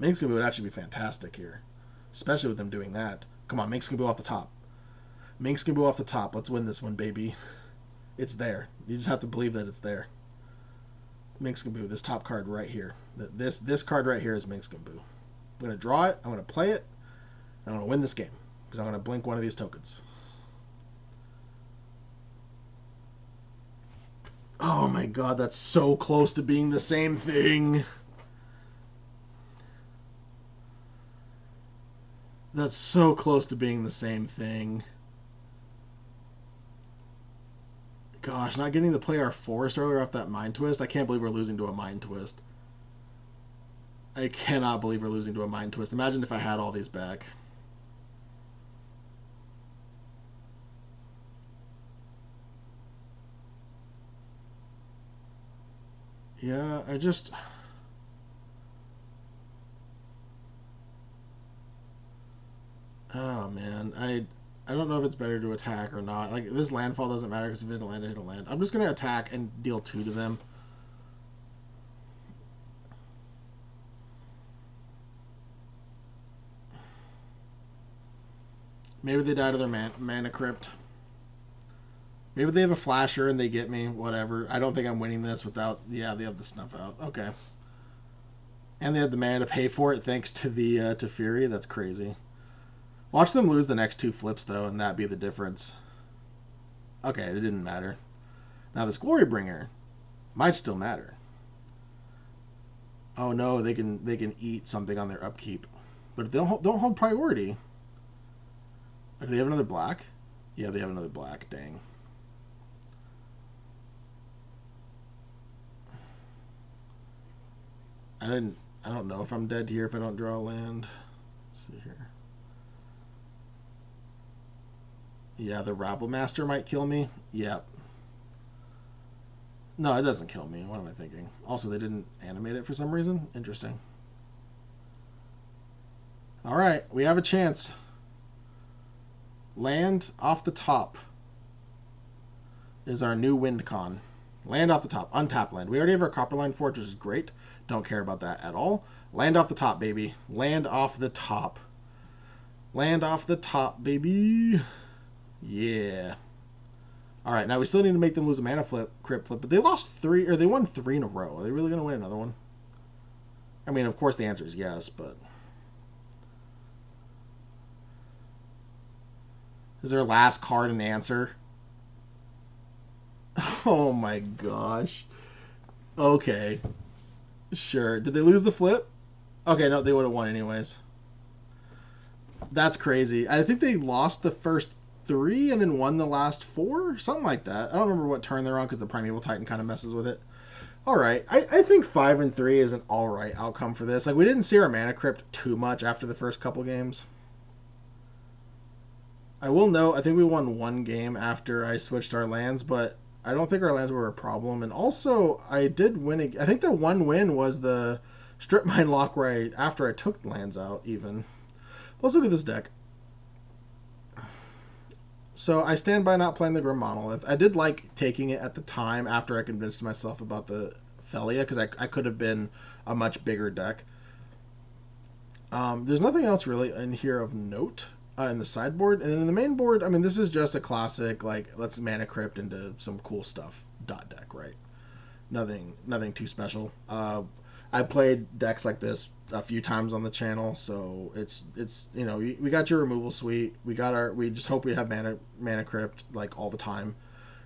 Minkskin Boo would actually be fantastic here. Especially with them doing that. Come on, Minkskin Boo off the top. Minkskin Boo off the top. Let's win this one, baby. It's there. You just have to believe that it's there. Minkskin Boo, this top card right here. This card right here is Minkskin Boo. I'm going to draw it. I'm going to play it. And I'm going to win this game. Because I'm going to blink one of these tokens. Oh my god, that's so close to being the same thing. That's so close to being the same thing. Gosh, not getting to play our Forest earlier off that Mind Twist. I can't believe we're losing to a Mind Twist. I cannot believe we're losing to a Mind Twist. Imagine if I had all these back. Yeah, I just... Oh, man. I don't know if it's better to attack or not. Like, this landfall doesn't matter because if it hit a land, it hit a land. I'm just going to attack and deal 2 to them. Maybe they die to their mana crypt. Maybe they have a flasher and they get me. Whatever. I don't think I'm winning this without... Yeah, they have the snuff out. Okay. And they had the mana to pay for it thanks to the Teferi. That's crazy. Watch them lose the next 2 flips, though, and that be the difference. Okay, it didn't matter. Now this Glorybringer might still matter. Oh no, they can eat something on their upkeep, but if they don't hold priority. Do they have another black? Yeah, they have another black. Dang. I don't know if I'm dead here if I don't draw a land. Let's see here. Yeah, the Rabble Master might kill me. Yep. No, it doesn't kill me. What am I thinking? Also, they didn't animate it for some reason. Interesting. Alright, we have a chance. Land off the top is our new wind con. Land off the top. Untap land. We already have our Copperline Forge, which is great. Don't care about that at all. Land off the top, baby. Land off the top. Land off the top, baby. Yeah. All right, now we still need to make them lose a mana flip, crypt flip, but they lost 3, or they won 3 in a row. Are they really going to win another one? I mean, of course the answer is yes, but... Is their last card an answer? Oh my gosh. Okay. Sure. Did they lose the flip? Okay, no, they would have won anyways. That's crazy. I think they lost the first 3 and then won the last 4, something like that. I don't remember what turn they're on because the Primeval Titan kind of messes with it. All right, I think 5-3 is an all right outcome for this. Like, we didn't see our mana crypt too much after the first couple games. I will note, I think we won 1 game after I switched our lands, but I don't think our lands were a problem. And also, I did win. I think the one win was the Strip Mine lock where after I took lands out even. Let's look at this deck. So I stand by not playing the Grim Monolith. I did like taking it at the time after I convinced myself about the Felia, because I could have been a much bigger deck. There's nothing else really in here of note in the sideboard. And then in the main board, I mean, this is just a classic, like, let's mana crypt into some cool stuff dot deck, right? Nothing too special. I played decks like this a few times on the channel, so it's you know, we got your removal suite, we just hope we have mana crypt like all the time.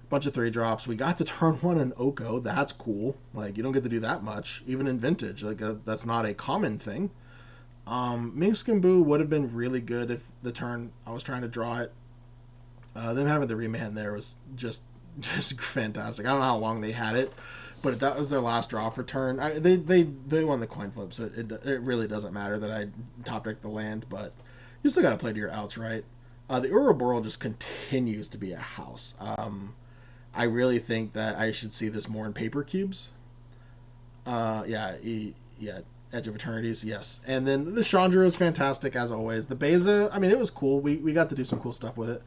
Bunch of 3-drops. We got to turn 1 an Oko. That's cool. Like, you don't get to do that much, even in Vintage. Like, that's not a common thing. Minsk Boo would have been really good if the turn I was trying to draw it. Them having the remand there was just fantastic. I don't know how long they had it, but that was their last draw for turn. They won the coin flip, so it really doesn't matter that I top decked the land, but you still got to play to your outs, right? The Ouroboros just continues to be a house. I really think that I should see this more in paper cubes. Yeah, Edge of Eternities, yes. And then the Chandra is fantastic as always. The Beza, I mean, it was cool. We got to do some cool stuff with it.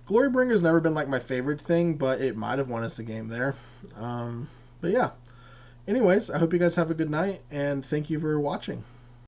Glorybringer's never been like my favorite thing, but it might have won us a game there. But yeah. Anyways, I hope you guys have a good night, and thank you for watching.